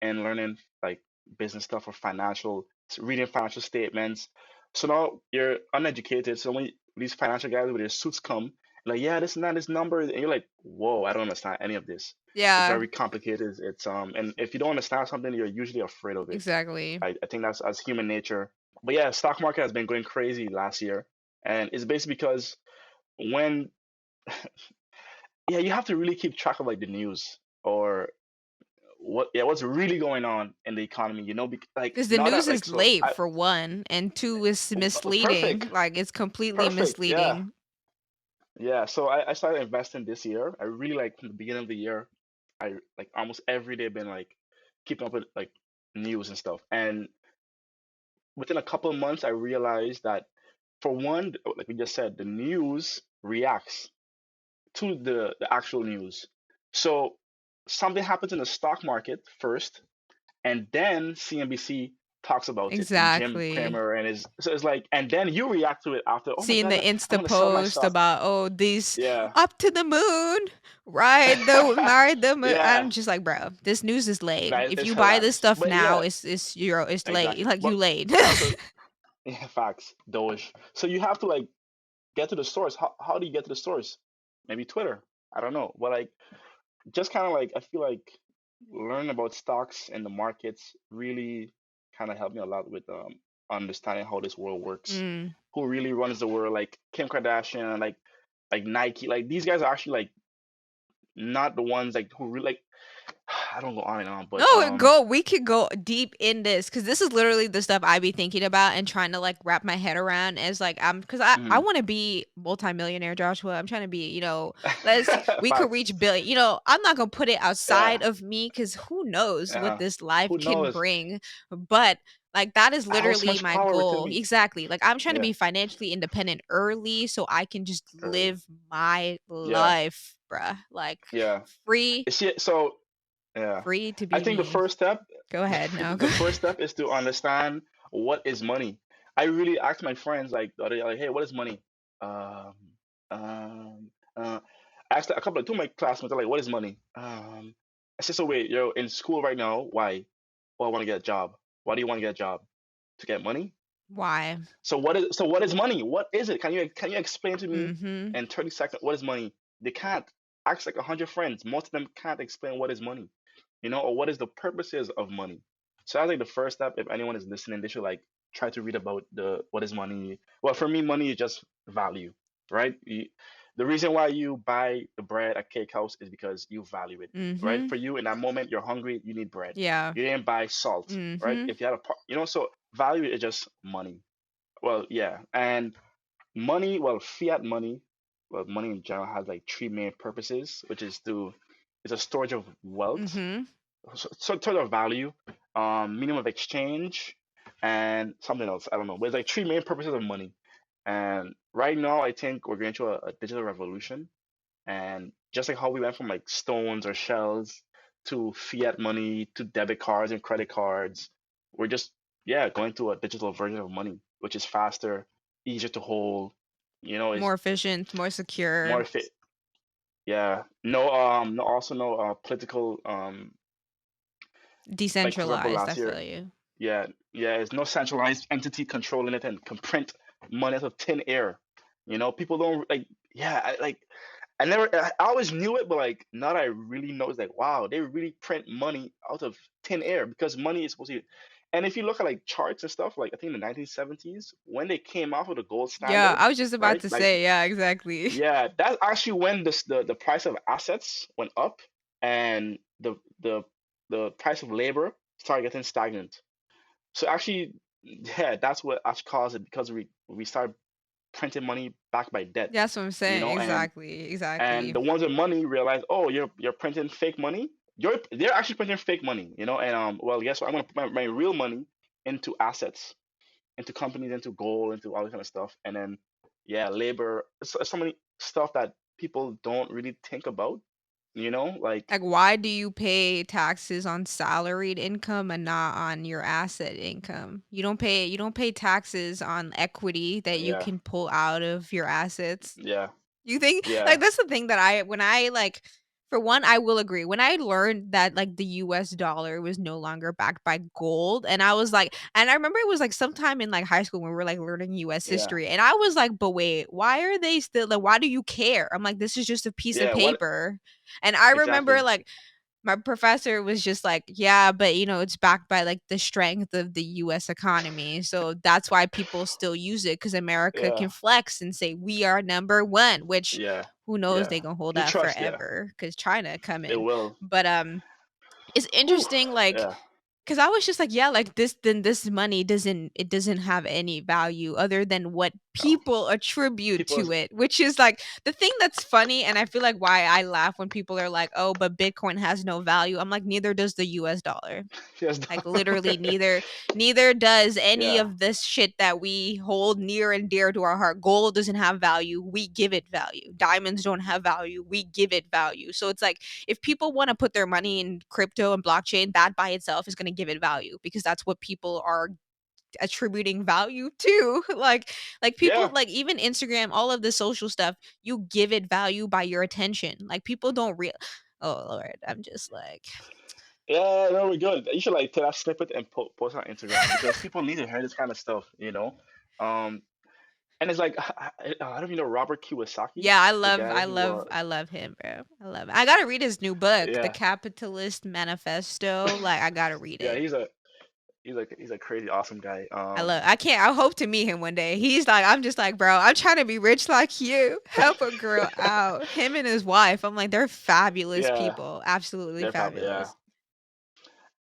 S2: in learning like business stuff or reading financial statements. So now you're uneducated. So when these financial guys with their suits come, like, yeah, this and that, this number, and you're like, whoa, I don't understand any of this. It's
S1: Yeah,
S2: very complicated. And if you don't understand something, you're usually afraid of it.
S1: exactly.
S2: I think that's as human nature. But yeah, stock market has been going crazy last year, and it's basically because when yeah, you have to really keep track of like the news or what's really going on in the economy, like
S1: Because the
S2: not that
S1: news
S2: like
S1: is
S2: so
S1: late
S2: I
S1: for one, and two is misleading,
S2: perfect,
S1: like, it's completely
S2: perfect, yeah,
S1: misleading.
S2: yeah. So I started investing this year. I really like from the beginning of the year. I like almost every day been like keeping up with like news and stuff. And within a couple of months, I realized that for one, like we just said, the news reacts to the actual news. So something happens in the stock market first, and then CNBC talks about it, and Jim
S1: Exactly.
S2: Cramer and his so it's like, and then you react to it after. Oh my
S1: Seeing
S2: God,
S1: the
S2: I'm
S1: Insta
S2: gonna sell my
S1: post
S2: stock.
S1: about, "Oh, these
S2: Yeah,
S1: up to the moon, ride the moon."
S2: yeah.
S1: I'm just like, "Bro, this news is late.
S2: Nah,
S1: If
S2: it's
S1: you buy this
S2: hilarious,
S1: stuff
S2: but
S1: now,
S2: yeah,
S1: it's late.
S2: exactly.
S1: Like,
S2: But
S1: you late."
S2: but also, yeah, facts, Doge. So you have to like get to the source. How do you get to the source? Maybe Twitter. I don't know, but like just kind of like I feel like learning about stocks and the markets really kind of helped me a lot with understanding how this world works,
S1: Mm.
S2: who really runs the world, like Kim Kardashian, like Nike, like these guys are actually like not the ones like who really like I don't go on and on, but
S1: No, go we could go deep in this because this is literally the stuff I be thinking about and trying to, like, wrap my head around as, like, because I
S2: mhm.
S1: wanna be multimillionaire, Joshua. I'm trying to be, let's we could
S2: Facts,
S1: reach billion. I'm not gonna put it
S2: yeah,
S1: outside of me because who knows what
S2: yeah.
S1: this life
S2: Who
S1: can
S2: knows?
S1: bring, but, like, that is
S2: I hold so
S1: literally
S2: much
S1: my
S2: power within
S1: goal.
S2: me.
S1: Exactly. Like, I'm trying to
S2: Yeah,
S1: be financially independent early so I can just
S2: early.
S1: live my
S2: Yeah,
S1: life, bruh. Like,
S2: yeah.
S1: free
S2: See, so yeah,
S1: free to
S2: I
S1: be
S2: think the
S1: me.
S2: first step,
S1: Go ahead, no, go
S2: the first
S1: ahead.
S2: step is to understand what is money. I really asked my friends like the other day, like, hey, what is money? Um, um, I asked a couple of two of my classmates, they're like, what is money? I said, so wait, you're in school right now. Why? Well, I want to get a job. Why do you want to get a job? To get money?
S1: Why?
S2: So what is money? What is it? Can you explain to me
S1: Mhm.
S2: in 30 seconds what is money? They can't. Ask like 100 friends. Most of them can't explain what is money, or what is the purposes of money. So I think the first step, if anyone is listening, they should like try to read about the what is money. Well, for me, money is just value, right? The reason why you buy the bread at Cake House is because you value it, right?
S1: Mhm.
S2: For you, in that moment, you're hungry, you need bread.
S1: Yeah.
S2: You didn't buy salt, right?
S1: Mhm.
S2: If you had so value is just money. Well, yeah, and money, well, fiat money, well, money in general has like three main purposes, which is to it's a storage of wealth,
S1: Mhm.
S2: sort of value, medium of exchange, and something else. I don't know. But it's like three main purposes of money. And right now, I think we're going through a digital revolution. And just like how we went from like stones or shells to fiat money to debit cards and credit cards, we're just yeah going to a digital version of money. which is faster, easier to hold. Is
S1: More efficient, more
S2: more
S1: secure,
S2: fit. Yeah. No. No. Also, no political. Like for example,
S1: decentralized. I
S2: last year.
S1: feel you.
S2: Yeah. Yeah. There's no centralized entity controlling it and can print money out of thin air. People don't like. Yeah. I never. I always knew it, but like now that I really know, it's like wow, they really print money out of thin air because money is supposed to. And if you look at like charts and stuff, like I think in the 1970s when they came out with the gold
S1: Yeah,
S2: standard,
S1: I was just about
S2: right?
S1: to
S2: Like
S1: say, yeah, exactly.
S2: yeah, that's actually when the price of assets went up and the price of labor started getting stagnant. So actually, yeah, that's what actually caused it because we started printing money backed by debt,
S1: That's what I'm
S2: you
S1: saying.
S2: know, and
S1: Exactly,
S2: and
S1: exactly.
S2: the ones with money realize, oh, you're printing fake money. They're actually printing fake money, and well, guess what? I'm gonna put my real money into assets, into companies, into gold, into all this kind of stuff, and then yeah, labor. So many stuff that people don't really think about, like
S1: Like, why do you pay taxes on salaried income and not on your asset income? You don't pay taxes on equity that you
S2: yeah,
S1: can pull out of your assets.
S2: yeah,
S1: You think
S2: yeah,
S1: like that's the thing that I when I like for one, I will agree. When I learned that like the US dollar was no longer backed by gold, and I was like, and I remember it was like sometime in like high school when we were like learning US
S2: yeah,
S1: history, and I was like, but wait, why are they still like why do you care? I'm like, this is just a piece of
S2: yeah. What
S1: paper. And I remember
S2: exactly?
S1: like my professor was just like, "Yeah, but it's backed by like the strength of the US economy. So that's why people still use it cuz America
S2: Yeah,
S1: can flex and say we are number 1, which
S2: yeah,
S1: who knows
S2: yeah.
S1: they going to hold
S2: You
S1: that
S2: trust? Yeah,
S1: forever cuz China
S2: it
S1: coming."
S2: will.
S1: But it's
S2: Whew.
S1: interesting like
S2: Yeah.
S1: cuz I was just like, yeah, like this money doesn't have any value other than what
S2: No.
S1: people attribute
S2: People.
S1: to it, which is like the thing that's funny. And I feel like why I laugh when people are like, "Oh, but Bitcoin has no value." I'm like, neither does the US dollar.
S2: Yes.
S1: Like literally neither does any
S2: Yeah.
S1: of this shit that we hold near and dear to our heart. Gold doesn't have value. We give it value. Diamonds don't have value. We give it value. So it's like if people want to put their money in crypto and blockchain, that by itself is going to give it value because that's what people are attributing value to. Like people
S2: Yeah.
S1: like even Instagram, all of the social stuff, you give it value by your attention. Like people don't real Oh Lord, I'm just like
S2: Yeah. No, we're good. You should like take that snippet and post it on Instagram because people need to hear this kind of stuff. Um, and it's like I don't even know Robert Kiyosaki,
S1: yeah,
S2: the guy
S1: I
S2: who.
S1: love I love him, bro. I love it. I gotta read his new book, The
S2: Yeah.
S1: Capitalist Manifesto. Like I gotta read
S2: Yeah.
S1: it.
S2: He's a crazy awesome guy.
S1: I can't I hope to meet him one day. He's like I'm just like, bro, I'm trying to be rich like you. Help a girl out. Him and his wife. I'm like, they're fabulous
S2: Yeah.
S1: people. Absolutely
S2: They're probably yeah.
S1: fabulous.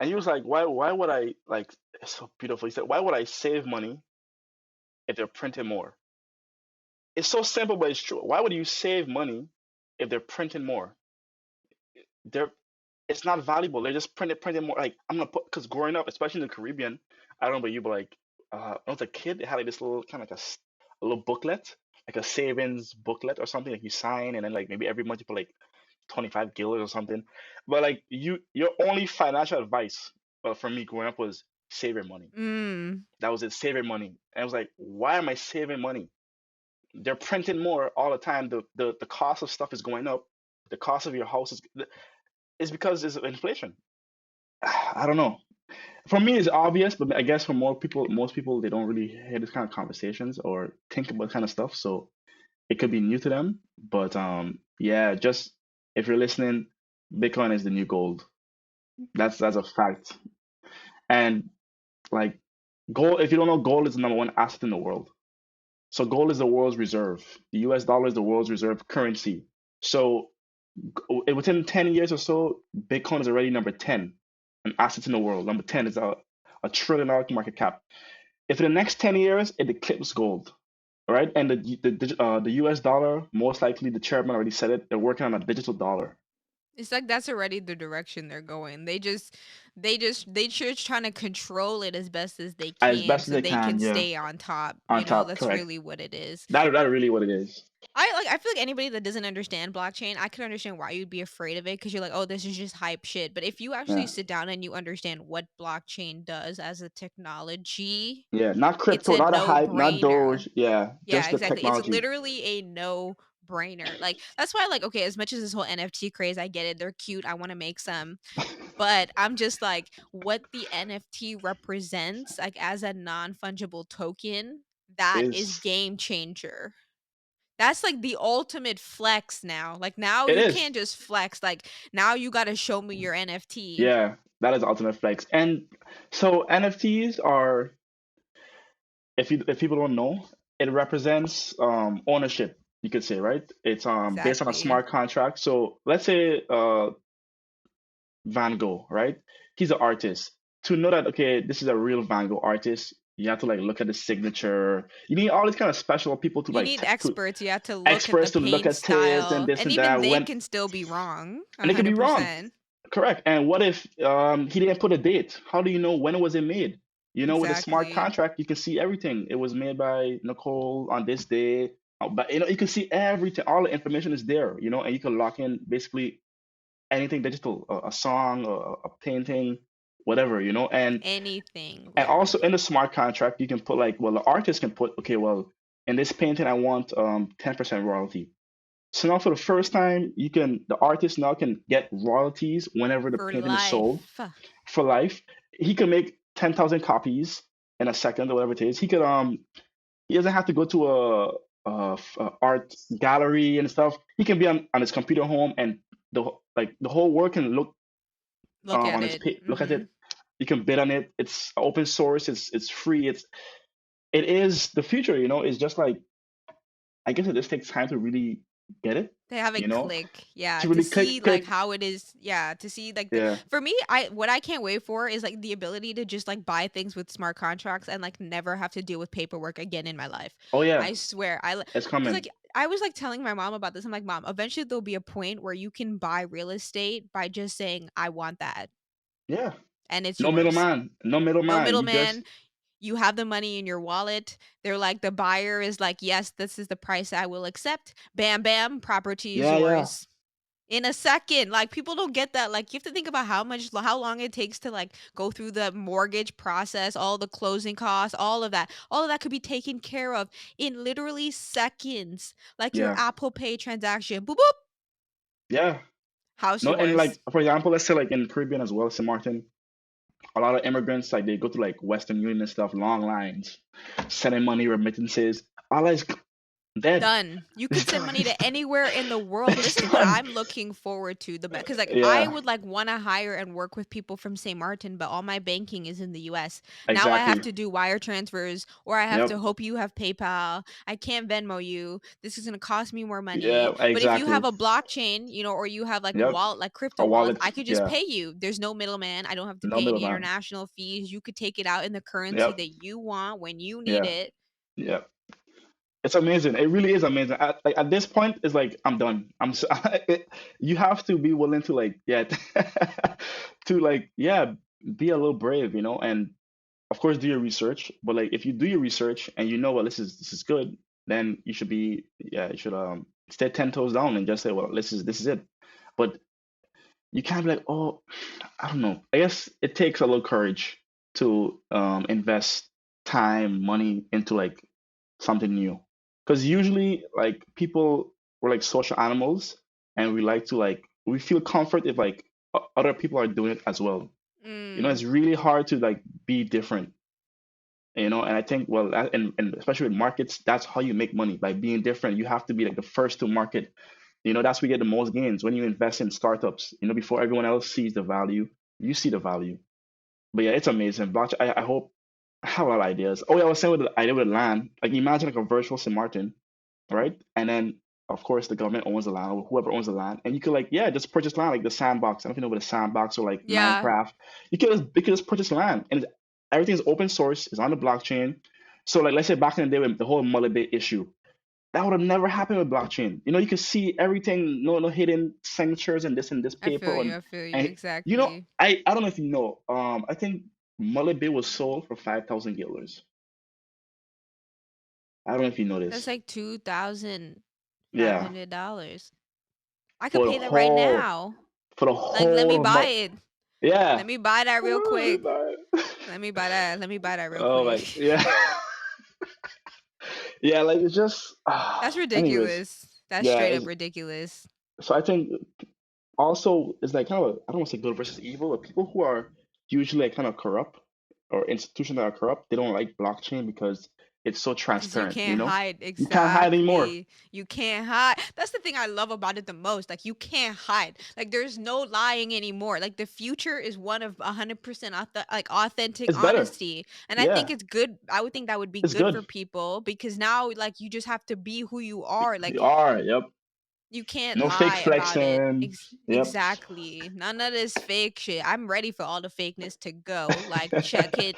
S2: And he was like, why would I like? It's so beautiful. He said, why would I save money if they're printing more? It's so simple, but it's true. Why would you save money if they're printing more? They're It's not valuable. They're just printing more. Like I'm gonna put because growing up, especially in the Caribbean, I don't know about you, but like when I was a kid, they had like this little kind of like a little booklet, like a savings booklet or something. Like you sign, and then like maybe every month you put like 25 guilders or something. But like your only financial advice, for me growing up was save your money.
S1: Mm.
S2: That was it, save your money. And I was like, why am I saving money? They're printing more all the time. The cost of stuff is going up. The cost of your house is because it's inflation. I don't know. For me, it's obvious, but I guess for most people, they don't really hear this kind of conversations or think about kind of stuff. So it could be new to them. But yeah, just if you're listening, Bitcoin is the new gold. That's a fact. And like gold, if you don't know, gold is the number one asset in the world. So gold is the world's reserve. The US dollar is the world's reserve currency. So within 10 years or so, Bitcoin is already number 10 in assets in the world. Number 10 is a trillion-dollar market cap. If in the next 10 years it eclipses gold, right? And the US dollar, most likely the chairman already said it, they're working on a digital dollar.
S1: It's like that's already the direction they're going. They just trying to control it as best as they
S2: as
S1: can
S2: best as
S1: so
S2: they
S1: they can
S2: can. Yeah,
S1: stay on top.
S2: on top,
S1: That's
S2: correct.
S1: really what it is.
S2: That really what it is.
S1: I feel like anybody that doesn't understand blockchain, I could understand why you'd be afraid of it because you're like, oh, this is just hype shit. But if you actually
S2: Yeah,
S1: sit down and you understand what blockchain does as a technology,
S2: yeah. Not
S1: it's
S2: crypto,
S1: a
S2: not a
S1: no
S2: hype, not
S1: brainer.
S2: Doge. Yeah,
S1: Yeah,
S2: just the
S1: exactly. It's
S2: technology
S1: literally a no brainer. Like that's why like okay, as much as this whole NFT craze, I get it. They're cute. I want to make some. But I'm just like what the NFT represents like as a non-fungible token, that is
S2: is.
S1: game changer. That's like the ultimate flex now. Like now
S2: It
S1: you
S2: is.
S1: can't just flex. Like now you got to show me your NFT.
S2: Yeah, that is ultimate flex. And so NFTs are, if people don't know, it represents ownership, you could say, right? It's based on a
S1: Exactly.
S2: smart contract. So let's say Van Gogh, right? He's an artist. To know that okay, this is a real Van Gogh artist, you have to like look at the signature. You need all these kind of special people to
S1: You
S2: like
S1: need
S2: to
S1: experts. You have to look at the
S2: experts to look
S1: paint
S2: at it and
S1: style,
S2: this
S1: and
S2: and
S1: even
S2: that.
S1: they
S2: When
S1: can still be wrong.
S2: and it could be wrong.
S1: 100%.
S2: Correct. And what if he didn't put a date? How do you know when it was it made? With a smart
S1: Exactly.
S2: contract, you can see everything. It was made by Nicole on this day. But you can see everything. All the information is there. And you can lock in basically anything digital, a song, a painting, whatever.
S1: Anything,
S2: And also in
S1: literally.
S2: the smart contract, you can put like, well, the artist can put, okay, well, in this painting, I want 10% royalty. So now for the first time, the artist now can get royalties whenever the
S1: For
S2: painting is sold
S1: life.
S2: for life. He can make 10,000 copies in a second or whatever it is. He doesn't have to go to a art gallery and stuff. He can be on his computer home and the whole world can
S1: Look at
S2: on its
S1: it.
S2: page, look at
S1: Hmm.
S2: it. You can bid on it. It's open source. It's free. It is the future. It's just like I guess it just takes time to really get it.
S1: They have a
S2: You know,
S1: click, yeah,
S2: to
S1: to
S2: really
S1: see,
S2: click
S1: like,
S2: click.
S1: how it is yeah, to see, like, the
S2: Yeah.
S1: for me, what I can't wait for is, like, the ability to just, like, buy things with smart contracts and, like, never have to deal with paperwork again in my life.
S2: Oh yeah,
S1: I swear,
S2: it's
S1: because
S2: coming.
S1: like, I was, like, telling my mom about this, I'm like, "Mom, eventually there'll be a point where you can buy real estate by just saying, 'I want that,'
S2: Yeah.
S1: and it's
S2: No
S1: yours.
S2: middleman. No
S1: No
S2: middleman. You just
S1: middleman, you have the money in your wallet. They're like the buyer is like, "Yes, this is the price I will accept." Bam, bam, property is
S2: yeah, yeah,
S1: yours. In a second, like, people don't get that, like, you have to think about how long it takes to, like, go through the mortgage process, all the closing costs, all of that. All of that could be taken care of in literally seconds, like your
S2: yeah,
S1: Apple Pay transaction. Boop, boop,
S2: yeah.
S1: house
S2: No, and
S1: yours.
S2: like for example, let's say like in Caribbean as well, St. Martin, a lot of immigrants like they go to like Western Union and stuff, long lines, sending money, remittances. All that's dead.
S1: Done. You could
S2: It's
S1: send
S2: done.
S1: money to anywhere in the world.
S2: It's
S1: This is what
S2: done.
S1: I'm looking forward to the best because like I
S2: Yeah,
S1: would like want to hire and work with people from St. Martin, but all my banking is in the US. Now I have
S2: exactly.
S1: to do wire transfers or I have to
S2: Yep.
S1: hope you have PayPal. I can't Venmo you. This is going to cost me more money.
S2: Yeah,
S1: But if you have
S2: exactly.
S1: a blockchain, or you have like a
S2: Yep.
S1: wallet like
S2: A
S1: crypto wallets,
S2: wallet.
S1: I could just
S2: Yeah.
S1: pay you. There's no middleman. I don't have to
S2: No
S1: pay any
S2: middleman.
S1: international fees. You could take it out in the currency
S2: Yep.
S1: that you want when you need
S2: Yeah.
S1: it.
S2: Yeah. It's amazing. It really is amazing. At this point, it's like I'm done. You have to be willing to like, yeah, to like, yeah, be a little brave, and of course do your research. But like, if you do your research and you know, well, this is good, then you should stay 10 toes down and just say, well, this is it. But you can't be like, oh, I don't know. I guess it takes a little courage to invest time, money into like something new. Because usually, like people, we're like social animals, and we feel comfort if like other people are doing it as well.
S1: Mm.
S2: It's really hard to like be different. And I think well, and especially with markets, that's how you make money by being different. You have to be like the first to market. That's where you get the most gains when you invest in startups. Before everyone else sees the value, you see the value. But yeah, it's amazing. Blockchain. I hope I have a lot of ideas. Oh yeah, I was saying with the idea with land. Like imagine like a virtual St. Martin, right? And then of course the government owns the land or whoever owns the land, and you could like just purchase land like the sandbox. I don't know if you know what a sandbox or like
S1: Yeah.
S2: Minecraft. You could just purchase land, and everything is open source. It's on the blockchain. So like let's say back in the day with the whole mullet issue, That would have never happened with blockchain. You can see everything, no hidden signatures and this
S1: I
S2: paper
S1: feel you.
S2: and
S1: I feel you.
S2: and
S1: Exactly.
S2: I don't know if you know. I think Mullet Bay was sold for $5,000. I don't know if you know
S1: That's
S2: this.
S1: like
S2: Yeah,
S1: $2,500. I could
S2: for the
S1: pay that right
S2: whole
S1: now.
S2: for the
S1: Like, let me
S2: whole of
S1: buy
S2: Mullet.
S1: it.
S2: Yeah.
S1: Let me buy that real quick.
S2: Oh
S1: Let me buy that. Let me buy that real
S2: my,
S1: quick.
S2: yeah. Yeah, like it's just
S1: That's
S2: anyways.
S1: ridiculous. That's
S2: Yeah,
S1: straight up ridiculous.
S2: so I think also it's like kind of I don't want to say good versus evil, but people who are usually like kind of corrupt or institutions that are corrupt, they don't like blockchain because it's so
S1: Because you
S2: transparent,
S1: can't hide.
S2: You can't hide anymore.
S1: Exactly. You can't hide. That's the thing I love about it the most. Like, you can't hide. Like, there's no lying anymore. Like, the future is one of 100% like authentic
S2: It's better.
S1: honesty. And I think
S2: Yeah,
S1: it's good. I would think that would be
S2: it's
S1: good
S2: good.
S1: for people because now, like, you just have to be who you are.
S2: You
S1: Like,
S2: are, yep.
S1: you can't
S2: No fake
S1: lie about it.
S2: flexing. Yep.
S1: Exactly. None of this fake shit. I'm ready for all the fakeness to go. Like, check it,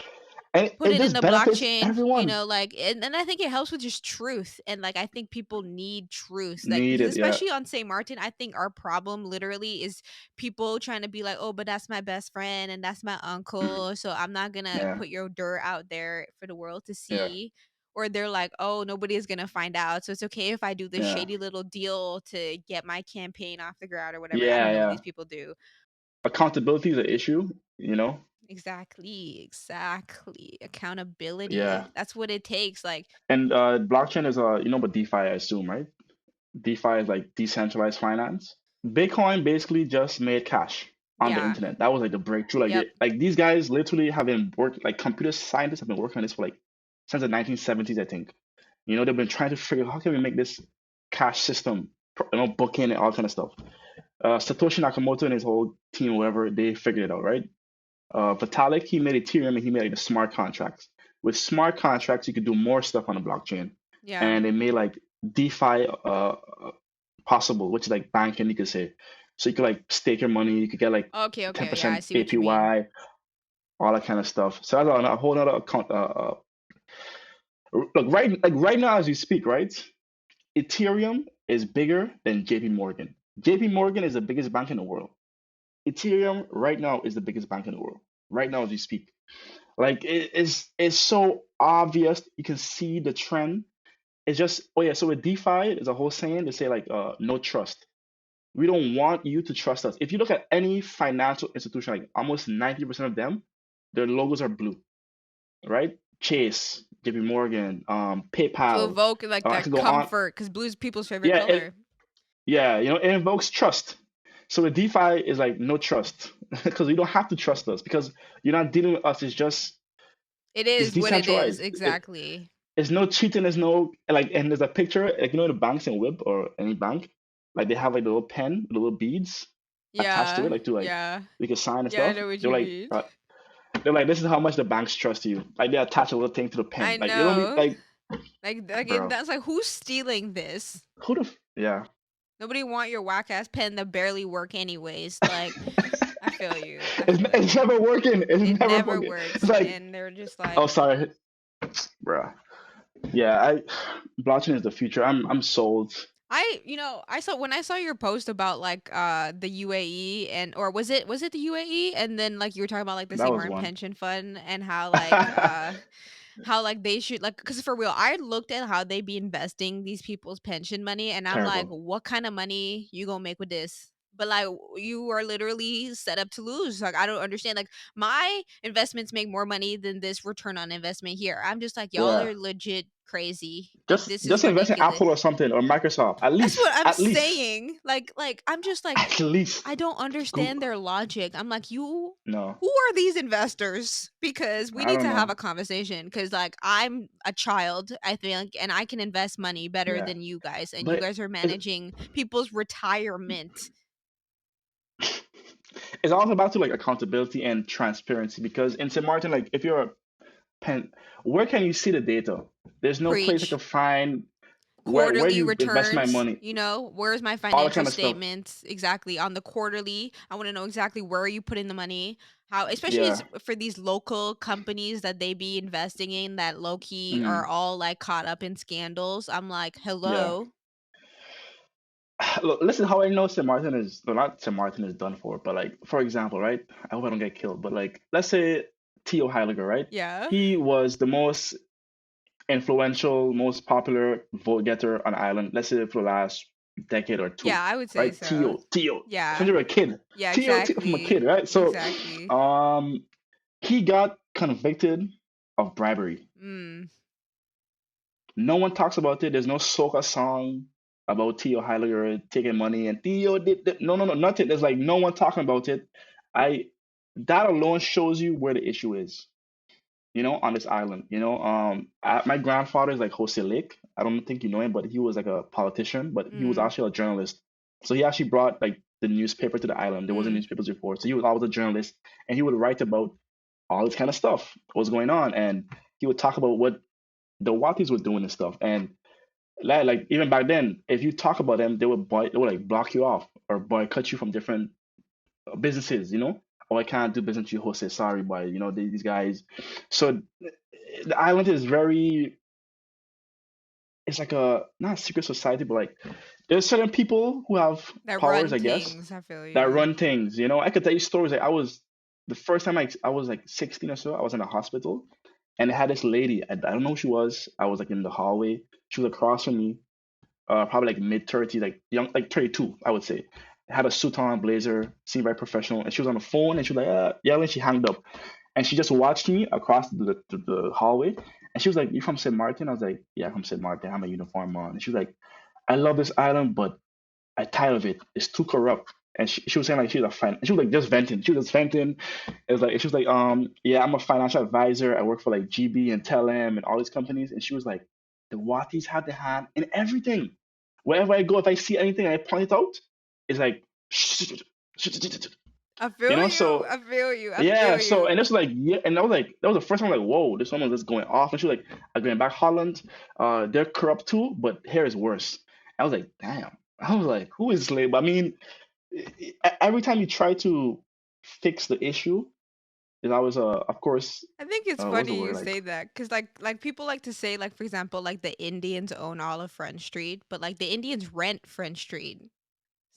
S2: And
S1: put
S2: it
S1: it in
S2: just
S1: the
S2: benefits
S1: blockchain,
S2: everyone.
S1: like, and I think it helps with just truth. And like, I think people need truth, like,
S2: Need
S1: because
S2: it, yeah.
S1: especially on St. Martin, I think our problem literally is people trying to be like, oh, but that's my best friend and that's my
S2: Mhm.
S1: uncle, so I'm not gonna
S2: Yeah,
S1: put your dirt out there for the world to
S2: yeah,
S1: see. Or they're like, oh, nobody is gonna find out, so it's okay if I do this
S2: yeah.
S1: shady little deal to get my campaign off the ground or whatever. I
S2: Yeah,
S1: don't know what
S2: yeah.
S1: these people do.
S2: Accountability is an issue.
S1: Exactly, exactly.
S2: Yeah.
S1: Accountability. That's what it takes. Like,
S2: And blockchain is what DeFi, I assume, right? DeFi is like decentralized finance. Bitcoin basically just made cash on the
S1: yeah.
S2: internet. That was like the breakthrough.
S1: Yep.
S2: Like these guys literally have been working, like computer scientists have been working on this for like since the 1970s, I think. They've been trying to figure out how can we make this cash system, booking and all kind of stuff. Satoshi Nakamoto and his whole team, whatever, they figured it out, right? Vitalik, he made Ethereum and he made like the smart contracts. With smart contracts, you could do more stuff on the blockchain,
S1: Yeah.
S2: and they made like DeFi possible, which is like banking, you could say. So you could like stake your money, you could get like
S1: Okay, okay. Yeah, I
S2: 10%
S1: see what you mean.
S2: APY, all that kind of stuff. So that's a whole other account. Look, right now as we speak, right? Ethereum is bigger than JP Morgan. JP Morgan is the biggest bank in the world. Ethereum right now is the biggest bank in the world. Right now as we speak. Like it's so obvious. You can see the trend. It's just oh yeah. So with DeFi, there's a whole saying they say like no trust. We don't want you to trust us. If you look at any financial institution, like almost 90% of them, their logos are blue, right? Chase, JP Morgan,
S1: To
S2: PayPal.
S1: evoke like
S2: I
S1: that
S2: could go on.
S1: comfort, because blue's people's favorite
S2: Yeah, it
S1: color.
S2: yeah, it invokes trust. So with DeFi is like no trust because you don't have to trust us because you're not dealing with us.
S1: It
S2: It's
S1: is what it is.
S2: decentralized.
S1: Exactly.
S2: There's no cheating. There's no like, and there's a picture like the banks in Web or any bank, like they have like the little pen, the little beads attached to
S1: Yeah.
S2: it, like to like
S1: Yeah.
S2: you can sign and
S1: Yeah, I
S2: stuff.
S1: know what
S2: They're
S1: you
S2: like,
S1: mean.
S2: this is how much the banks trust you. Like they attach a little thing to the pen.
S1: I
S2: Like you don't need
S1: know.
S2: like, bro,
S1: That's like, who's stealing this?
S2: yeah.
S1: Nobody want your whack ass pen that barely work anyways. Like, I feel you. I
S2: it's,
S1: feel
S2: it's
S1: you.
S2: never working.
S1: It
S2: It's never
S1: never
S2: working. It's
S1: works,
S2: like,
S1: and they're just like,
S2: oh sorry, bro. Yeah, I blockchain is the future. I'm sold.
S1: I saw when I saw your post about like the UAE, and or was it the UAE, and then like you were talking about like the
S2: That
S1: St.
S2: was
S1: Martin
S2: one.
S1: pension fund and how like they should, like, because for real, I looked at how they be investing these people's pension money, and I'm like,
S2: Terrible.
S1: what kind of money you gonna make with this? But like, you are literally set up to lose. Like, I don't understand. Like, my investments make more money than this return on investment here. I'm just like, y'all
S2: Yeah.
S1: are legit crazy. Like,
S2: Just
S1: this is
S2: just invest in
S1: ridiculous.
S2: Apple or something or Microsoft. At
S1: That's what
S2: least.
S1: I'm
S2: At least.
S1: saying. Like, I'm just like,
S2: At least.
S1: I don't understand
S2: Google.
S1: their logic. I'm like, you,
S2: No.
S1: who are these investors? Because we
S2: I
S1: need
S2: don't
S1: to have
S2: know.
S1: a conversation. Because like, I'm a child, I think, and I can invest money better
S2: Yeah.
S1: than you guys, and you
S2: But
S1: guys are
S2: it's
S1: managing people's retirement.
S2: it's also about to like accountability and transparency because in St. Martin, like if you're a pen, where can you see the data? There's no place I can
S1: Preach.
S2: find where
S1: Quarterly
S2: you invest my
S1: returns,
S2: money,
S1: where's my
S2: all that
S1: financial
S2: kind of stuff.
S1: statements exactly on the quarterly? I want to know exactly where are you putting the money, How especially
S2: Yeah.
S1: it's for these local companies that they be investing in that low key are
S2: Mm,
S1: all like caught up in scandals. I'm like,
S2: yeah.
S1: hello.
S2: Look, listen, how I know St. Martin is, well, not St. Martin is done for, but like, for example, right? I hope I don't get killed, but like, let's say Theo Heiliger, right?
S1: Yeah.
S2: He was the most influential, most popular vote getter on the island, let's say for the last decade or two,
S1: Yeah, I would say
S2: right?
S1: so.
S2: Theo, from
S1: Yeah.
S2: you were a kid,
S1: Yeah,
S2: Theo from a kid,
S1: exactly.
S2: right? So,
S1: Exactly.
S2: um, he got convicted of bribery.
S1: Mm.
S2: No one talks about it. There's no soca song about Theo Heiliger taking money and Theo did no, no, no, nothing. There's like no one talking about it. I That alone shows you where the issue is, on this island. My grandfather is like Jose Lake. I don't think you know him, but he was like a politician, but he was
S1: Mm.
S2: actually a journalist. So he actually brought like the newspaper to the island. There wasn't
S1: Mm.
S2: newspapers before, so he was always a journalist, and he would write about all this kind of stuff, what's going on, and he would talk about what the Watis were doing and stuff. And like even back then, if you talk about them, they would like block you off or boycott you from different businesses. Oh, I can't do business with you, Jose. Sorry, but these guys. So the island is very. It's like a not a secret society, but like there's certain people who have
S1: That
S2: powers,
S1: run
S2: I guess,
S1: things, I feel
S2: that
S1: you.
S2: run things. I could tell you stories. Like the first time I was like 16 or so, I was in a hospital, and I had this lady. I don't know who she was. I was like in the hallway. She was across from me, probably like mid 30s, like young, like 32, I would say. Had a suit on, blazer, seemed very professional, and she was on the phone, and she was like, yeah, when she hung up, and she just watched me across the hallway, and she was like, "You from St. Martin?" I was like, "Yeah, I'm from St. Martin. I have my uniform on." And she was like, "I love this island, but I'm tired of it. It's too corrupt." And she was saying like she's a fan. She was like just venting. She was just venting. It was like she was like, yeah, I'm a financial advisor. I work for like GB and Telem and all these companies. And she was like, the Watis had the hand in everything. Wherever I go, if I see anything and I point it out, it's like,
S1: I feel you.
S2: so
S1: I feel you. I
S2: yeah,
S1: feel
S2: so
S1: you.
S2: and it's like yeah, and I was like that was the first time I'm like, whoa, this woman is going off. And she was like, I'm going back Holland. They're corrupt too, but here is worse. I was like, damn. I was like, who is slave? I mean, every time you try to fix the issue, is always of course,
S1: I think it's
S2: what's the
S1: funny
S2: word
S1: you
S2: like?
S1: say that because like people like to say like for example like the Indians own all of French Street, but like the Indians rent French Street.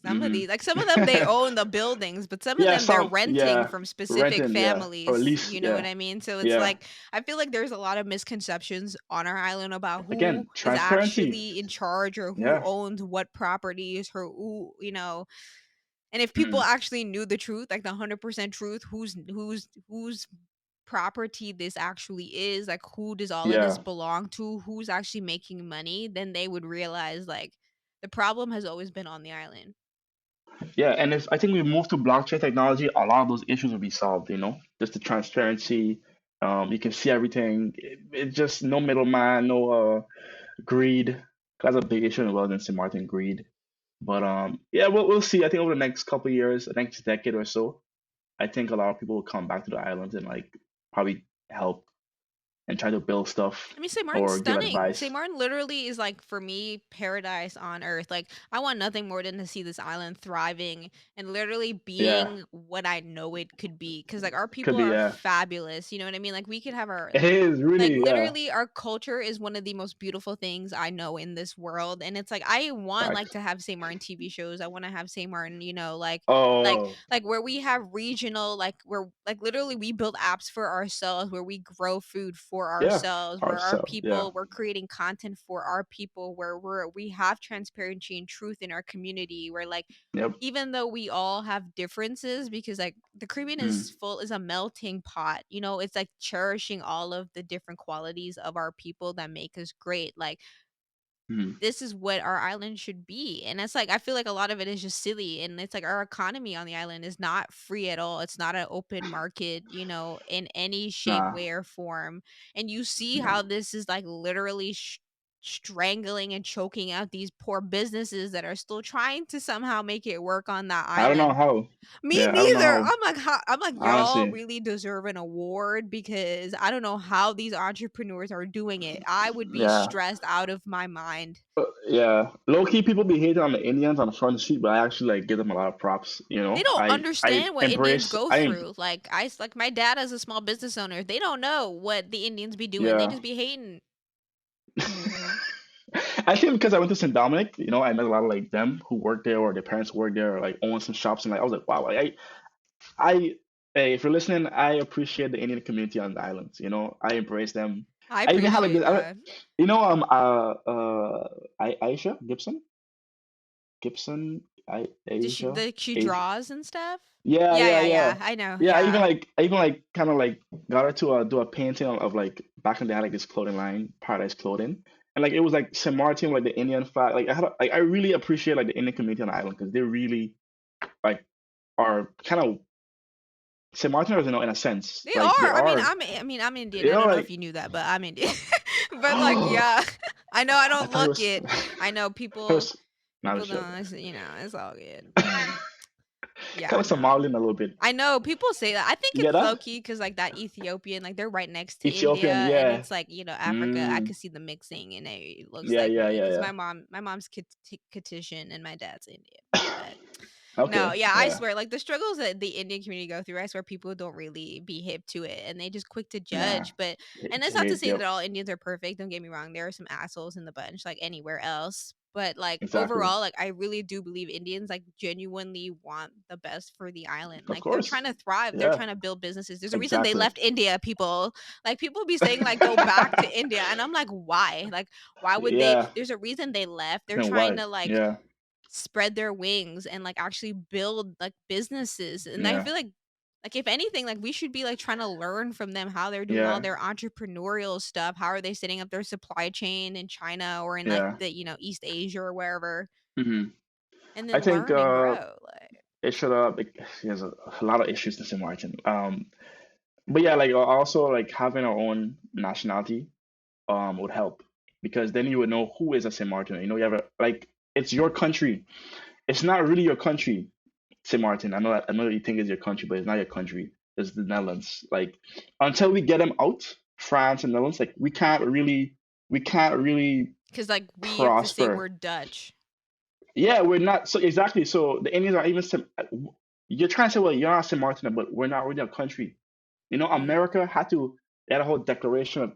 S2: Hmm.
S1: Some of them they own the buildings, but some of
S2: Yeah,
S1: them they're
S2: some
S1: renting
S2: yeah,
S1: from specific
S2: renting, yeah, or
S1: families.
S2: lease,
S1: You know what
S2: yeah,
S1: I mean? So it's
S2: yeah.
S1: like I feel like there's a lot of misconceptions on our island about who
S2: Again,
S1: is
S2: transparency.
S1: actually in charge or who
S2: Yeah.
S1: owns what properties or who, and if people
S2: Hmm.
S1: actually knew the truth, like the 100% truth, whose property this actually is, like who does all of this
S2: Yeah.
S1: belong to, who's actually making money, then they would realize like the problem has always been on the island.
S2: Yeah, and if I think we move to blockchain technology, a lot of those issues will be solved, just the transparency. You can see everything. It's just no middleman, no greed. That's a big issue in Wellington, St. Martin, greed. But yeah, we'll see. I think over the next couple of years, the next decade or so, I think a lot of people will come back to the islands and like probably help and try to build stuff
S1: I mean, St. Martin's
S2: or give
S1: stunning. St.
S2: advice.
S1: Martin literally is like for me paradise on earth. Like I want nothing more than to see this island thriving and literally
S2: Yeah,
S1: being what I know it could be. Cause like our
S2: could
S1: people
S2: be.
S1: are
S2: Yeah,
S1: fabulous. You know what I mean? Like we could have our
S2: it is
S1: like
S2: really. Yeah,
S1: literally our culture is one of the most beautiful things I know in this world. And it's like I want like
S2: facts.
S1: to have St. Martin TV shows. I want to have St. Martin, like
S2: Oh,
S1: where we have regional like where like literally we build apps for ourselves where we grow food for
S2: yeah,
S1: ourselves where our
S2: ourselves. Yeah.
S1: people we're creating content for our people where we have transparency and truth in our community where like
S2: Yep.
S1: even though we all have differences because like the Caribbean
S2: Mm,
S1: is a melting pot, it's like cherishing all of the different qualities of our people that make us great. Like
S2: mm,
S1: this is what our island should be. And it's like I feel like a lot of it is just silly. And it's like our economy on the island is not free at all. It's not an open market, in any shape,
S2: nah.
S1: way, or form. And you see
S2: No.
S1: how this is like literally strangling and choking out these poor businesses that are still trying to somehow make it work on that
S2: I don't know
S1: island.
S2: how.
S1: Me
S2: Yeah, I don't know
S1: neither.
S2: how.
S1: I'm like, y'all
S2: Honestly,
S1: really deserve an award because I don't know how these entrepreneurs are doing it. I would be
S2: yeah.
S1: stressed out of my mind.
S2: Yeah, low key, people be hating on the Indians on the front street, but I actually like give them a lot of props.
S1: They don't
S2: I
S1: understand what Indians
S2: embrace.
S1: go through. Like like my dad as a small business owner, they don't know what the Indians be doing. They
S2: Yeah.
S1: just be hating.
S2: I think because I went to St. Dominic, I met a lot of like them who worked there or their parents worked there or like own some shops, and like I was like, wow, I, hey, if you're listening, I appreciate the Indian community on the islands. I embrace them.
S1: I
S2: I even have like
S1: appreciate
S2: this.
S1: that.
S2: Aisha Gibson,
S1: Does she
S2: Asia,
S1: she
S2: Asia.
S1: draws and stuff?
S2: Yeah,
S1: Yeah,
S2: yeah,
S1: yeah,
S2: yeah.
S1: yeah. I know.
S2: Yeah,
S1: Yeah.
S2: I even like kind of like got her to do a painting of like back in the day, I had like this clothing line, Paradise Clothing, and like it was like St. Martin, like the Indian flag. Like like I really appreciate like the Indian community on the island because they really like are kind of St. Martiners, in a sense,
S1: They
S2: like they
S1: are.
S2: are,
S1: I'm Indian. I don't know if
S2: like.
S1: you knew that, but I'm Indian. But like, yeah. I know I
S2: I
S1: don't
S2: thought it
S1: look
S2: was,
S1: it. I know
S2: it
S1: people
S2: was not a
S1: people
S2: joke.
S1: don't, it's all good. But
S2: Kind
S1: yeah,
S2: of
S1: no.
S2: Somalian a little bit.
S1: I know people say that. I think
S2: You get
S1: it's low
S2: that?
S1: key because like that Ethiopian, like they're right next to India,
S2: Ethiopian,
S1: and
S2: yeah.
S1: it's like Africa. I
S2: Mm,
S1: could see the mixing, and it looks
S2: yeah,
S1: like
S2: yeah,
S1: me
S2: yeah,
S1: because
S2: yeah.
S1: my mom's Kittian and my dad's Indian. But no,
S2: Okay,
S1: yeah, I
S2: yeah,
S1: swear, like the struggles that the Indian community go through, I swear people don't really be hip to it, and they just quick to
S2: nah.
S1: judge. But and
S2: It's
S1: that's not to
S2: hate,
S1: say that
S2: yep,
S1: all Indians are perfect. Don't get me wrong, there are some assholes in the bunch, like anywhere else. But like
S2: exactly.
S1: overall, like I really do believe Indians like genuinely want the best for the island.
S2: Of
S1: Like they're
S2: course.
S1: trying to thrive. They're
S2: Yeah,
S1: trying to build businesses. There's a reason they
S2: exactly.
S1: left India. People like people be saying like go back to India, and I'm like, why? Like why would they?
S2: Yeah,
S1: There's a reason they left. They're
S2: and
S1: trying
S2: why?
S1: to like
S2: Yeah,
S1: spread their wings and like actually build like businesses. And I
S2: yeah,
S1: feel like if anything, like we should be like trying to learn from them how they're doing all
S2: yeah,
S1: their entrepreneurial stuff. How are they setting up their supply chain in China or in like
S2: yeah.
S1: the, East Asia or wherever,
S2: hmm
S1: and
S2: I
S1: then
S2: think
S1: learn and grow. Like
S2: it should there's a lot of issues in St. Martin. But yeah, like also like having our own nationality would help because then you would know who is a St. Martin. You have a like it's your country. It's not really your country, St. Martin. I know you think it's your country, but it's not your country. It's the Netherlands. Like until we get them out, France and Netherlands, like we can't really
S1: because like we have to say
S2: prosper.
S1: we're Dutch.
S2: Yeah, we're not so exactly. So the Indians are even you're trying to say, well, you're not St. Martin, but we're not really a country.
S1: Hmm.
S2: America had to they had a whole declaration of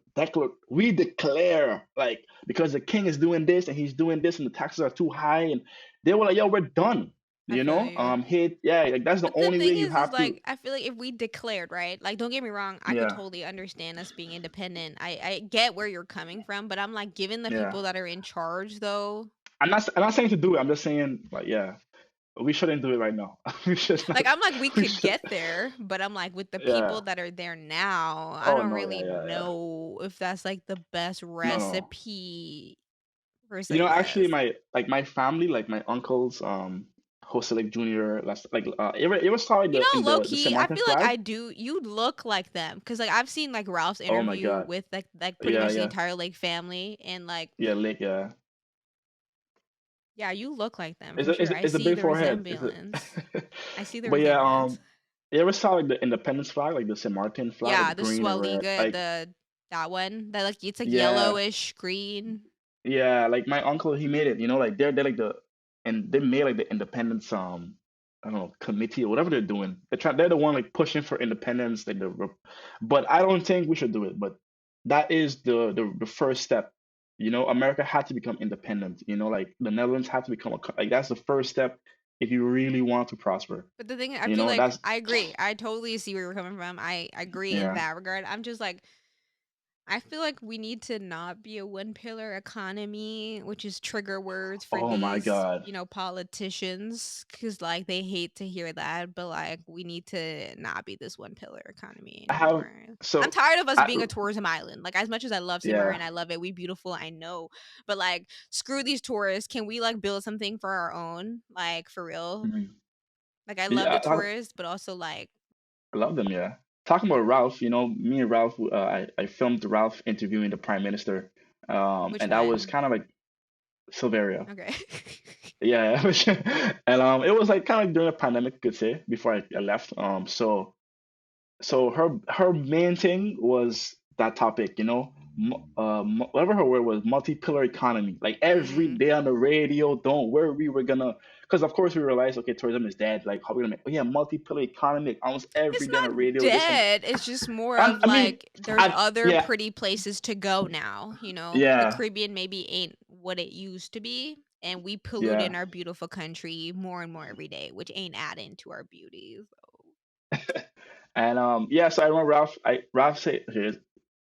S2: we declare like because the king is doing this and he's doing this and the taxes are too high and they were like, yo, we're done.
S1: I feel you.
S2: Hit yeah, like that's the
S1: But the
S2: only way
S1: thing
S2: you
S1: is
S2: have to.
S1: like I feel like if we declared, right? Like don't get me wrong, I could
S2: Yeah,
S1: totally understand us being independent. I get where you're coming from, but I'm like given the
S2: yeah.
S1: people that are in charge though,
S2: I'm not saying to do it. I'm just saying like yeah, we shouldn't do it right now. We should
S1: like
S2: not.
S1: I'm like we
S2: We
S1: could
S2: should.
S1: get there, but I'm like with the
S2: Yeah.
S1: people that are there now, I
S2: Oh
S1: don't
S2: no. Yeah.
S1: really
S2: Yeah. Yeah.
S1: know if that's like the best
S2: No. No.
S1: recipe per se,
S2: Actually,
S1: guys.
S2: my family, like my uncles, hosted like junior last like you ever saw like the in
S1: Low
S2: the St.
S1: key, I
S2: Martin
S1: feel like
S2: flag?
S1: I do. You look like them because like I've seen like Ralph's
S2: Oh my
S1: interview
S2: God.
S1: with like pretty
S2: Yeah.
S1: much the
S2: Yeah.
S1: entire like family, and like
S2: Yeah. Like yeah.
S1: yeah, you look like them
S2: It's
S1: for
S2: a
S1: sure. I
S2: it's a
S1: see
S2: big
S1: the
S2: forehead. It's a
S1: resemblance. I see the
S2: but yeah.
S1: resemblance.
S2: You ever saw like the Independence flag, like the St. Martin flag,
S1: Yeah,
S2: like
S1: the
S2: green and red?
S1: Swaliga,
S2: Like
S1: the that one that like it's like
S2: yeah.
S1: yellowish green.
S2: Yeah, like my uncle, he made it. Like they're like and they made like the independence I don't know committee or whatever they're doing. They're the one like pushing for independence. But I don't think we should do it. But that is the first step. America had to become independent. Like the Netherlands had to become like that's the first step if you really want to prosper.
S1: But the thing I feel like
S2: That's
S1: I agree. I totally see where you're coming from. I agree in
S2: yeah.
S1: that regard. I'm just like I feel like we need to not be a one pillar economy, which is trigger words for
S2: Oh my
S1: these,
S2: God.
S1: politicians, because like they hate to hear that. But like we need to not be this one pillar economy
S2: I have
S1: anymore. I'm
S2: so
S1: tired of us
S2: I
S1: being a tourism island. Like as much as I love Simmer
S2: yeah.
S1: and I love it, we beautiful, I know. But like screw these tourists. Can we like build something for our own? Like for real.
S2: Mhm.
S1: Like I love the
S2: Yeah,
S1: tourists, but also like
S2: I love them, yeah. Talking about Ralph, me and Ralph, I filmed Ralph interviewing the prime minister
S1: Which
S2: And that was
S1: one?
S2: kind of like Silveria.
S1: Okay.
S2: Yeah, for sure. And it was like kind of during the pandemic, you could say, before I left. So her main thing was that topic, whatever her word was, multi-pillar economy. Like every
S1: Mm.
S2: day on the radio, don't worry, we're gonna, because of course we realized, okay, tourism is dead. Like how we gonna make? Oh yeah, multi-pillar economy. Like, almost every
S1: It's
S2: day on the
S1: not
S2: radio, this and
S1: dead. It's just more of
S2: I mean,
S1: like there's other
S2: yeah,
S1: pretty places to go now, The
S2: yeah,
S1: Caribbean maybe ain't what it used to be, and we pollute
S2: yeah.
S1: in our beautiful country more and more every day, which ain't adding to our beauty. So.
S2: And yeah, so I remember Ralph said, okay,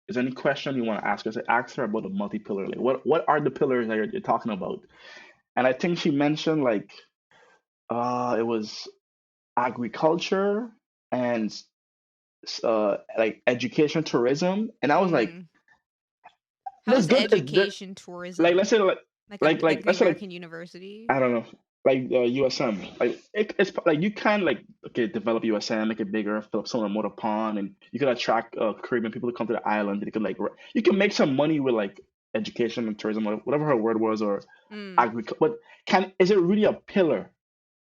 S2: is there any question you want to ask us? I asked her about the multi-pillar. Like, what are the pillars that you're talking about? And I think she mentioned like it was agriculture and like education, tourism, and I was like,
S1: Mm. How
S2: that's
S1: is
S2: good.
S1: education
S2: Like
S1: tourism?
S2: let's say
S1: Like a like the
S2: let's say like
S1: American university?
S2: I don't know, like USM. Like it's like you can like okay develop USM, make it bigger, fill up some of the motor pond, and you could attract Caribbean people to come to the island. You could like you can make some money with like education and tourism, or whatever her word was, or
S1: Mm.
S2: agriculture. But can is it really a pillar?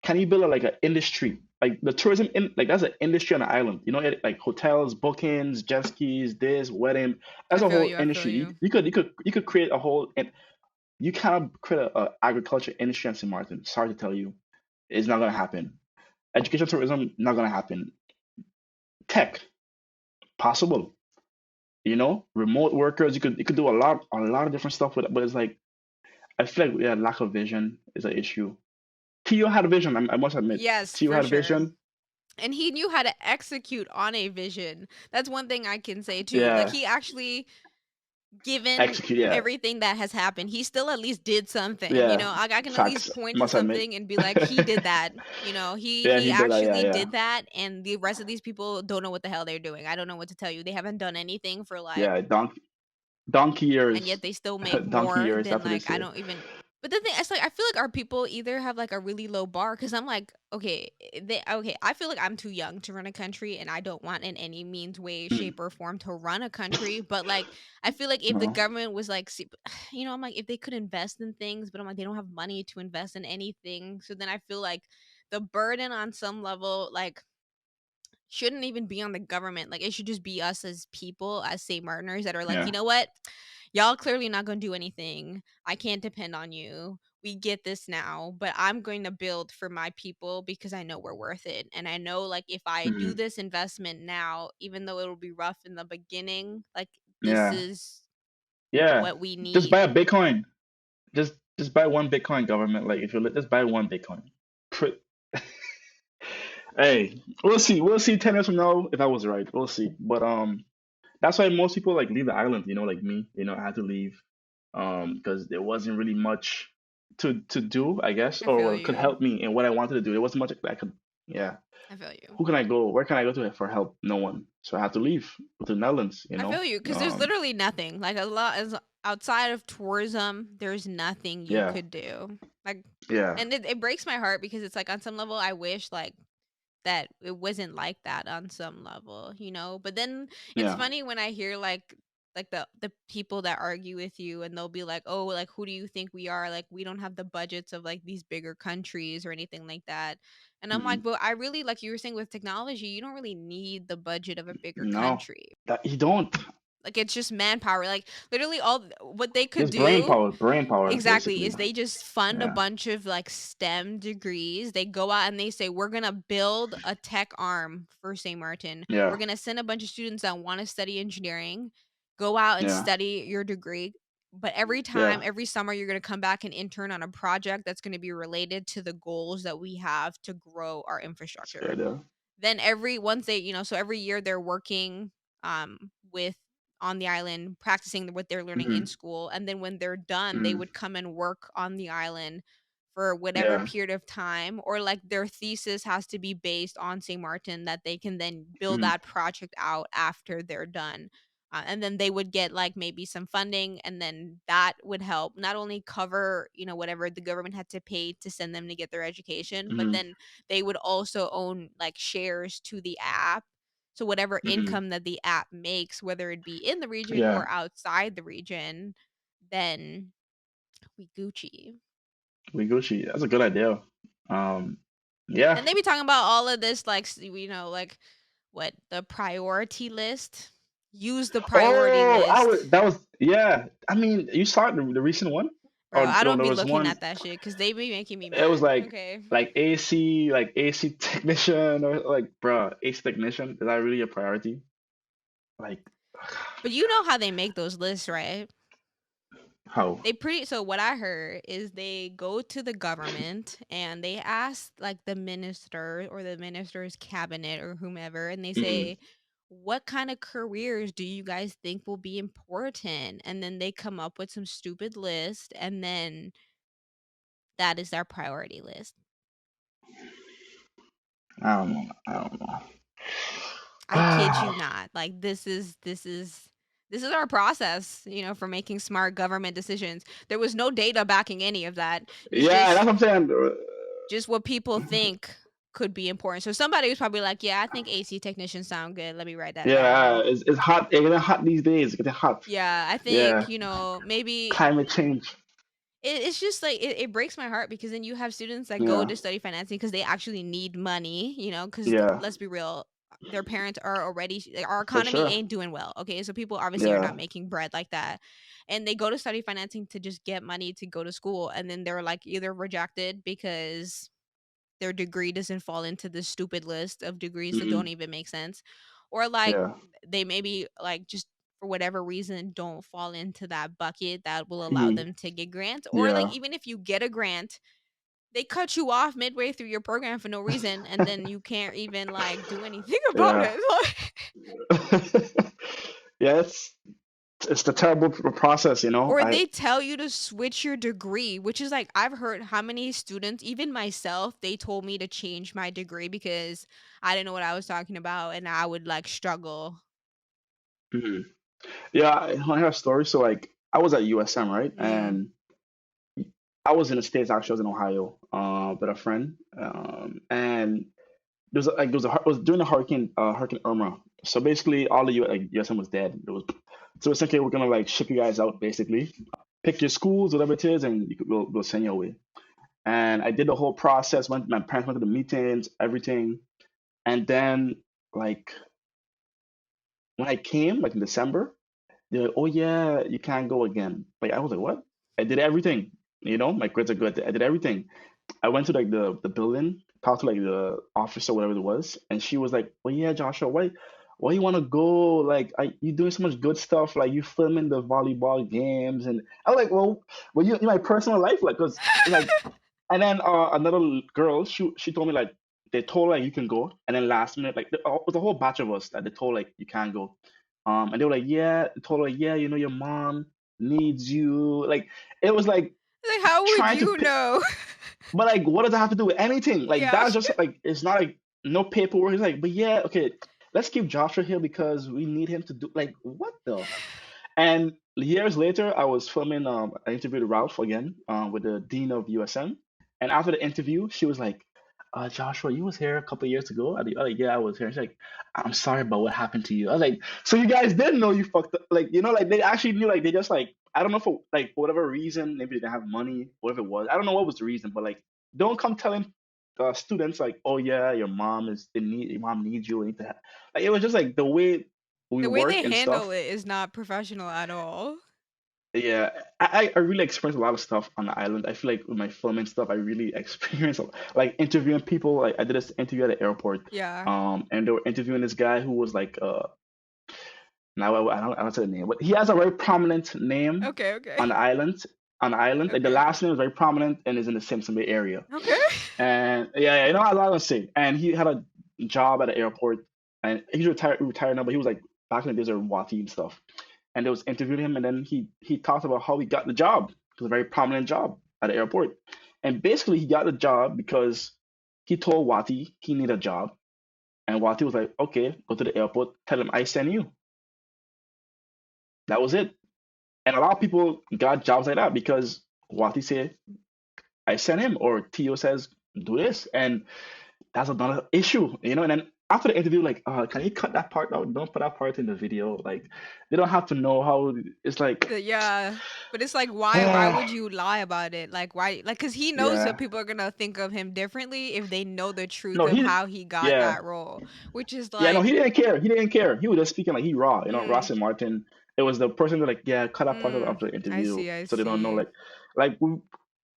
S2: Can you build like an industry? Like the tourism in like that's an industry on the island. Like hotels, bookings, jet skis, this wedding. That's
S1: I
S2: a
S1: feel
S2: whole
S1: you. I feel
S2: industry.
S1: you.
S2: You could create a whole and you cannot create a agriculture industry in St. Martin. Sorry to tell you, it's not gonna happen. Education tourism not gonna happen. Tech possible. Remote workers. You could do a lot of different stuff with it. But it's like I feel like yeah, lack of vision is an issue. Tio had a vision. I must admit,
S1: Yes,
S2: Tio
S1: for
S2: had a
S1: sure.
S2: vision.
S1: And he knew how to execute on a vision. That's one thing I can say too. Like
S2: Yeah,
S1: he actually given
S2: execute. Yeah,
S1: everything that has happened, he still at least did something.
S2: yeah.
S1: I can at least
S2: Facts.
S1: point to
S2: Must admit.
S1: something and be like, he did that.
S2: Yeah,
S1: He
S2: he did that. Yeah,
S1: actually
S2: yeah,
S1: did that, and the rest of these people don't know what the hell they're doing. I don't know what to tell you. They haven't done anything for like,
S2: yeah. Donkey
S1: and
S2: years,
S1: yet they still make
S2: donkey
S1: more
S2: years.
S1: than
S2: That's what they
S1: like I
S2: say.
S1: don't even. But the thing, it's like I feel like our people either have like a really low bar because I'm like, okay. I feel like I'm too young to run a country, and I don't want in any means, way,
S2: Mm.
S1: shape, or form to run a country. But like, I feel like if the
S2: No.
S1: government was like, I'm like, if they could invest in things, but I'm like, they don't have money to invest in anything. So then I feel like the burden on some level, like shouldn't even be on the government. Like it should just be us as people, as St. Martiners that are like, you
S2: Yeah.
S1: know what? Y'all clearly not going to do anything. I can't depend on you. We get this now, but I'm going to build for my people because I know we're worth it. And I know like if I do
S2: Hmm.
S1: this investment now, even though it'll be rough in the beginning, like this
S2: Yeah.
S1: is
S2: Yeah.
S1: what we
S2: Just
S1: need.
S2: buy a Bitcoin. Just buy one Bitcoin, government. Like if you just buy one Bitcoin. Pr- Hey, we'll see. We'll see 10 years from now if I was right. We'll see. But that's why most people like leave the island. Like me. I had to leave because there wasn't really much to do, I guess,
S1: I feel
S2: or could
S1: you.
S2: help me in what I wanted to do. There wasn't much that I could. Yeah.
S1: I feel you.
S2: Who can I go? Where can I go to for help? No one. So I had to leave to the Netherlands.
S1: I feel you because there's literally nothing like a lot as outside of tourism. There's nothing you
S2: Yeah.
S1: could do. Like,
S2: Yeah.
S1: and it breaks my heart because it's like on some level I wish like that it wasn't like that on some level. But then it's
S2: Yeah.
S1: funny when I hear like the people that argue with you and they'll be like, "Oh, like who do you think we are? Like we don't have the budgets of like these bigger countries or anything like that." And I'm like,
S2: Hmm.
S1: "But I really like you were saying with technology, you don't really need the budget of a bigger
S2: No,
S1: country.
S2: that you don't.
S1: Like it's just manpower. Like literally what they could
S2: Just brain
S1: do
S2: power, brain power,
S1: exactly
S2: basically.
S1: is they just fund a
S2: Yeah.
S1: bunch of like STEM degrees. They go out and they say, we're going to build a tech arm for St. Martin. We're
S2: Yeah.
S1: going to send a bunch of students that want to study engineering, go out and
S2: Yeah.
S1: study your degree. But every time,
S2: Yeah.
S1: every summer, you're going to come back and intern on a project that's going to be related to the goals that we have to grow our
S2: That's a good
S1: infrastructure.
S2: idea.
S1: Then every once they, so every year they're working with on the island practicing what they're learning in
S2: Hmm.
S1: school, and then when they're done they
S2: Hmm.
S1: would come and work on the island for whatever
S2: Yeah.
S1: period of time, or like their thesis has to be based on St. Martin that they can then build
S2: Hmm.
S1: that project out after they're done. And then they would get like maybe some funding, and then that would help not only cover whatever the government had to pay to send them to get their education, but
S2: Hmm.
S1: then they would also own like shares to the app. So whatever
S2: Hmm.
S1: income that the app makes, whether it be in the region
S2: Yeah.
S1: or outside the region, then we Gucci.
S2: We Gucci. That's a good idea. Um, yeah.
S1: And they be talking about all of this, like, like, what, the priority list? Use the priority
S2: Oh,
S1: list.
S2: that was yeah. I mean, you saw it, the recent one?
S1: Bro,
S2: Or
S1: I
S2: no,
S1: don't
S2: there
S1: be
S2: was
S1: looking
S2: one.
S1: at that shit because they be making me
S2: It was
S1: mad. Okay.
S2: like AC technician, or like, bruh, AC technician. Is that really a priority? Like,
S1: But you know how they make those lists, right?
S2: how?
S1: So what I heard is they go to the government and they ask like the minister or the minister's cabinet or whomever, and they
S2: Mm-mm.
S1: say, what kind of careers do you guys think will be important? And then they come up with some stupid list, and then that is their priority list.
S2: I don't know. I don't know.
S1: I kid you not. Like, this is our process, for making smart government decisions. There was no data backing any of that. It's
S2: Yeah, that's what I'm saying.
S1: just what people think could be important. So somebody was probably like, "Yeah, I think AC technicians sound good. Let me write that
S2: Yeah,
S1: down."
S2: it's hot. It's getting hot these days. It's getting hot.
S1: Yeah, I think,
S2: Yeah,
S1: maybe
S2: climate change.
S1: it's just like it breaks my heart because then you have students that go
S2: Yeah,
S1: to study financing because they actually need money, because
S2: yeah,
S1: let's be real, their parents are already, like, our
S2: for
S1: economy
S2: sure.
S1: ain't doing well. Okay, so people obviously are
S2: Yeah.
S1: not making bread like that, and they go to study financing to just get money to go to school, and then they're like either rejected because their degree doesn't fall into this stupid list of degrees that don't
S2: Mm-mm.
S1: even make sense, or like
S2: Yeah.
S1: they maybe like just for whatever reason don't fall into that bucket that will allow
S2: Mm-hmm.
S1: them to get grants, or like
S2: Yeah.
S1: even if you get a grant, they cut you off midway through your program for no reason, and then you can't even like do anything about
S2: Yeah.
S1: it.
S2: Yeah, it's the terrible process, you know.
S1: Or
S2: I
S1: they tell you to switch your degree, which is like, I've heard how many students, even myself, they told me to change my degree because I didn't know what I was talking about and I would like struggle.
S2: Mhm. Yeah, I have a story. So like, I was at USM, right?
S1: Mm.
S2: And I was in the States. Actually, I was in Ohio, with a friend. And it was during the Hurricane Irma. So basically, all the USM was dead. It was so essentially we're gonna like ship you guys out, basically. Pick your schools, whatever it is, and we'll send you away. And I did the whole process. My parents went to the meetings, everything, and then like when I came, like in December, they're like, "Oh yeah, you can't go again." Like I was like, "What?" I did everything. My grades are good. I did everything. I went to like the building, talked to like the officer, whatever it was, and she was like, "Well, yeah, Joshua, why you want to go? Like, you doing so much good stuff. Like, you filming the volleyball games." And I was like, "Well, you in my personal life, like, cause like." And then another girl, she told me like they told her, like you can go, and then last minute like it was a whole batch of us that they told like you can't go, and they were like, yeah, they told her like, yeah, your mom needs you, like it was like
S1: Like, how would
S2: trying to
S1: you
S2: pick,
S1: know?
S2: but like what does that have to do with anything? Like
S1: Yeah.
S2: that's just like it's not like no paperwork. It's like, but yeah, okay, let's keep Joshua here because we need him to do like what the. And years later, I was filming an interview with Ralph again, with the dean of USM. And after the interview, she was like, Joshua, you was here a couple of years ago. I was like, yeah, I was here. She's like, I'm sorry about what happened to you. I was like, so you guys didn't know you fucked up. Like, like they actually knew, like they just like, I don't know for like for whatever reason, maybe they didn't have money, whatever it was. I don't know what was the reason, but like, don't come telling students like, oh yeah, your mom needs you. You need to like, it was just like the way we
S1: The way
S2: work
S1: they
S2: and
S1: handle
S2: stuff.
S1: it is not professional at all.
S2: Yeah, I really experienced a lot of stuff on the island. I feel like with my filming stuff, I really experienced like interviewing people. Like I did this interview at the airport,
S1: Yeah.
S2: and they were interviewing this guy who was like, now I don't say the name, but he has a very prominent name
S1: Okay, okay.
S2: on the island. On the island, like the
S1: Okay.
S2: last name is very prominent and is in the Simpson Bay area.
S1: Okay.
S2: And yeah, I'm not gonna say. And he had a job at the airport, and he's retired now, but he was like back in the days of Wati and stuff. And they was interviewing him, and then he talked about how he got the job. It was a very prominent job at the airport, and basically he got the job because he told Wati he needed a job, and Wati was like, "Okay, go to the airport, tell him I send you." That was it. And a lot of people got jobs like that because Wati said, "I sent him," or Tio says, "Do this," and that's another issue. And then after the interview, like, can you cut that part out? Don't put that part in the video. Like, they don't have to know how it's like.
S1: Yeah. But it's like, why would you lie about it? Like, why? Like, because he knows that
S2: Yeah.
S1: people are gonna think of him differently if they know the truth
S2: No,
S1: of
S2: he.
S1: how he got
S2: Yeah.
S1: that role, which is
S2: Yeah. No, he
S1: like,
S2: didn't care. He didn't care. He was just speaking like he raw. You know,
S1: mm,
S2: Ross and Martin. It was the person that like, yeah, cut that part out
S1: mm,
S2: after the
S1: I
S2: interview,
S1: see, I
S2: so they don't know
S1: see.
S2: like we,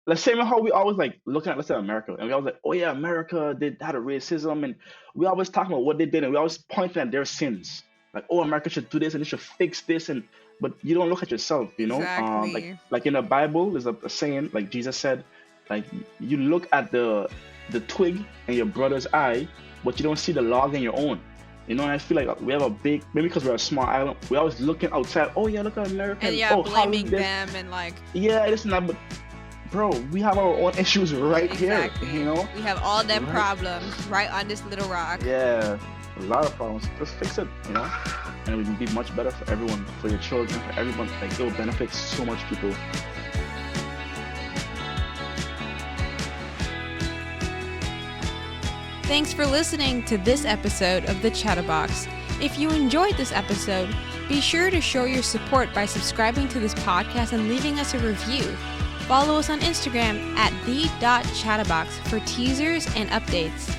S2: let's say how we always like looking at, let's say, America, and we always like, oh yeah, America did had a racism, and we always talking about what they did, and we always pointing at their sins, like, oh, America should do this and they should fix this, and but you don't look at yourself, you know,
S1: Exactly.
S2: like in the Bible, there's a saying, like Jesus said, like you look at the twig in your brother's eye, but you don't see the log in your own. You know, and I feel like we have a big, maybe because we're a small island, we're always looking outside. Oh yeah, look at America,
S1: And
S2: and
S1: yeah,
S2: oh Hollywood
S1: blaming
S2: this,
S1: them and like,
S2: yeah, this and that, but bro, we have our own issues right here, you
S1: exactly.
S2: know?
S1: We have all them
S2: Right?
S1: problems right on this little rock.
S2: Yeah, a lot of problems. Just fix it, you know? And it would be much better for everyone, for your children, for everyone. Like, it will benefit so much people.
S1: Thanks for listening to this episode of the Chattabox. If you enjoyed this episode, be sure to show your support by subscribing to this podcast and leaving us a review. Follow us on Instagram at the.chattabox for teasers and updates.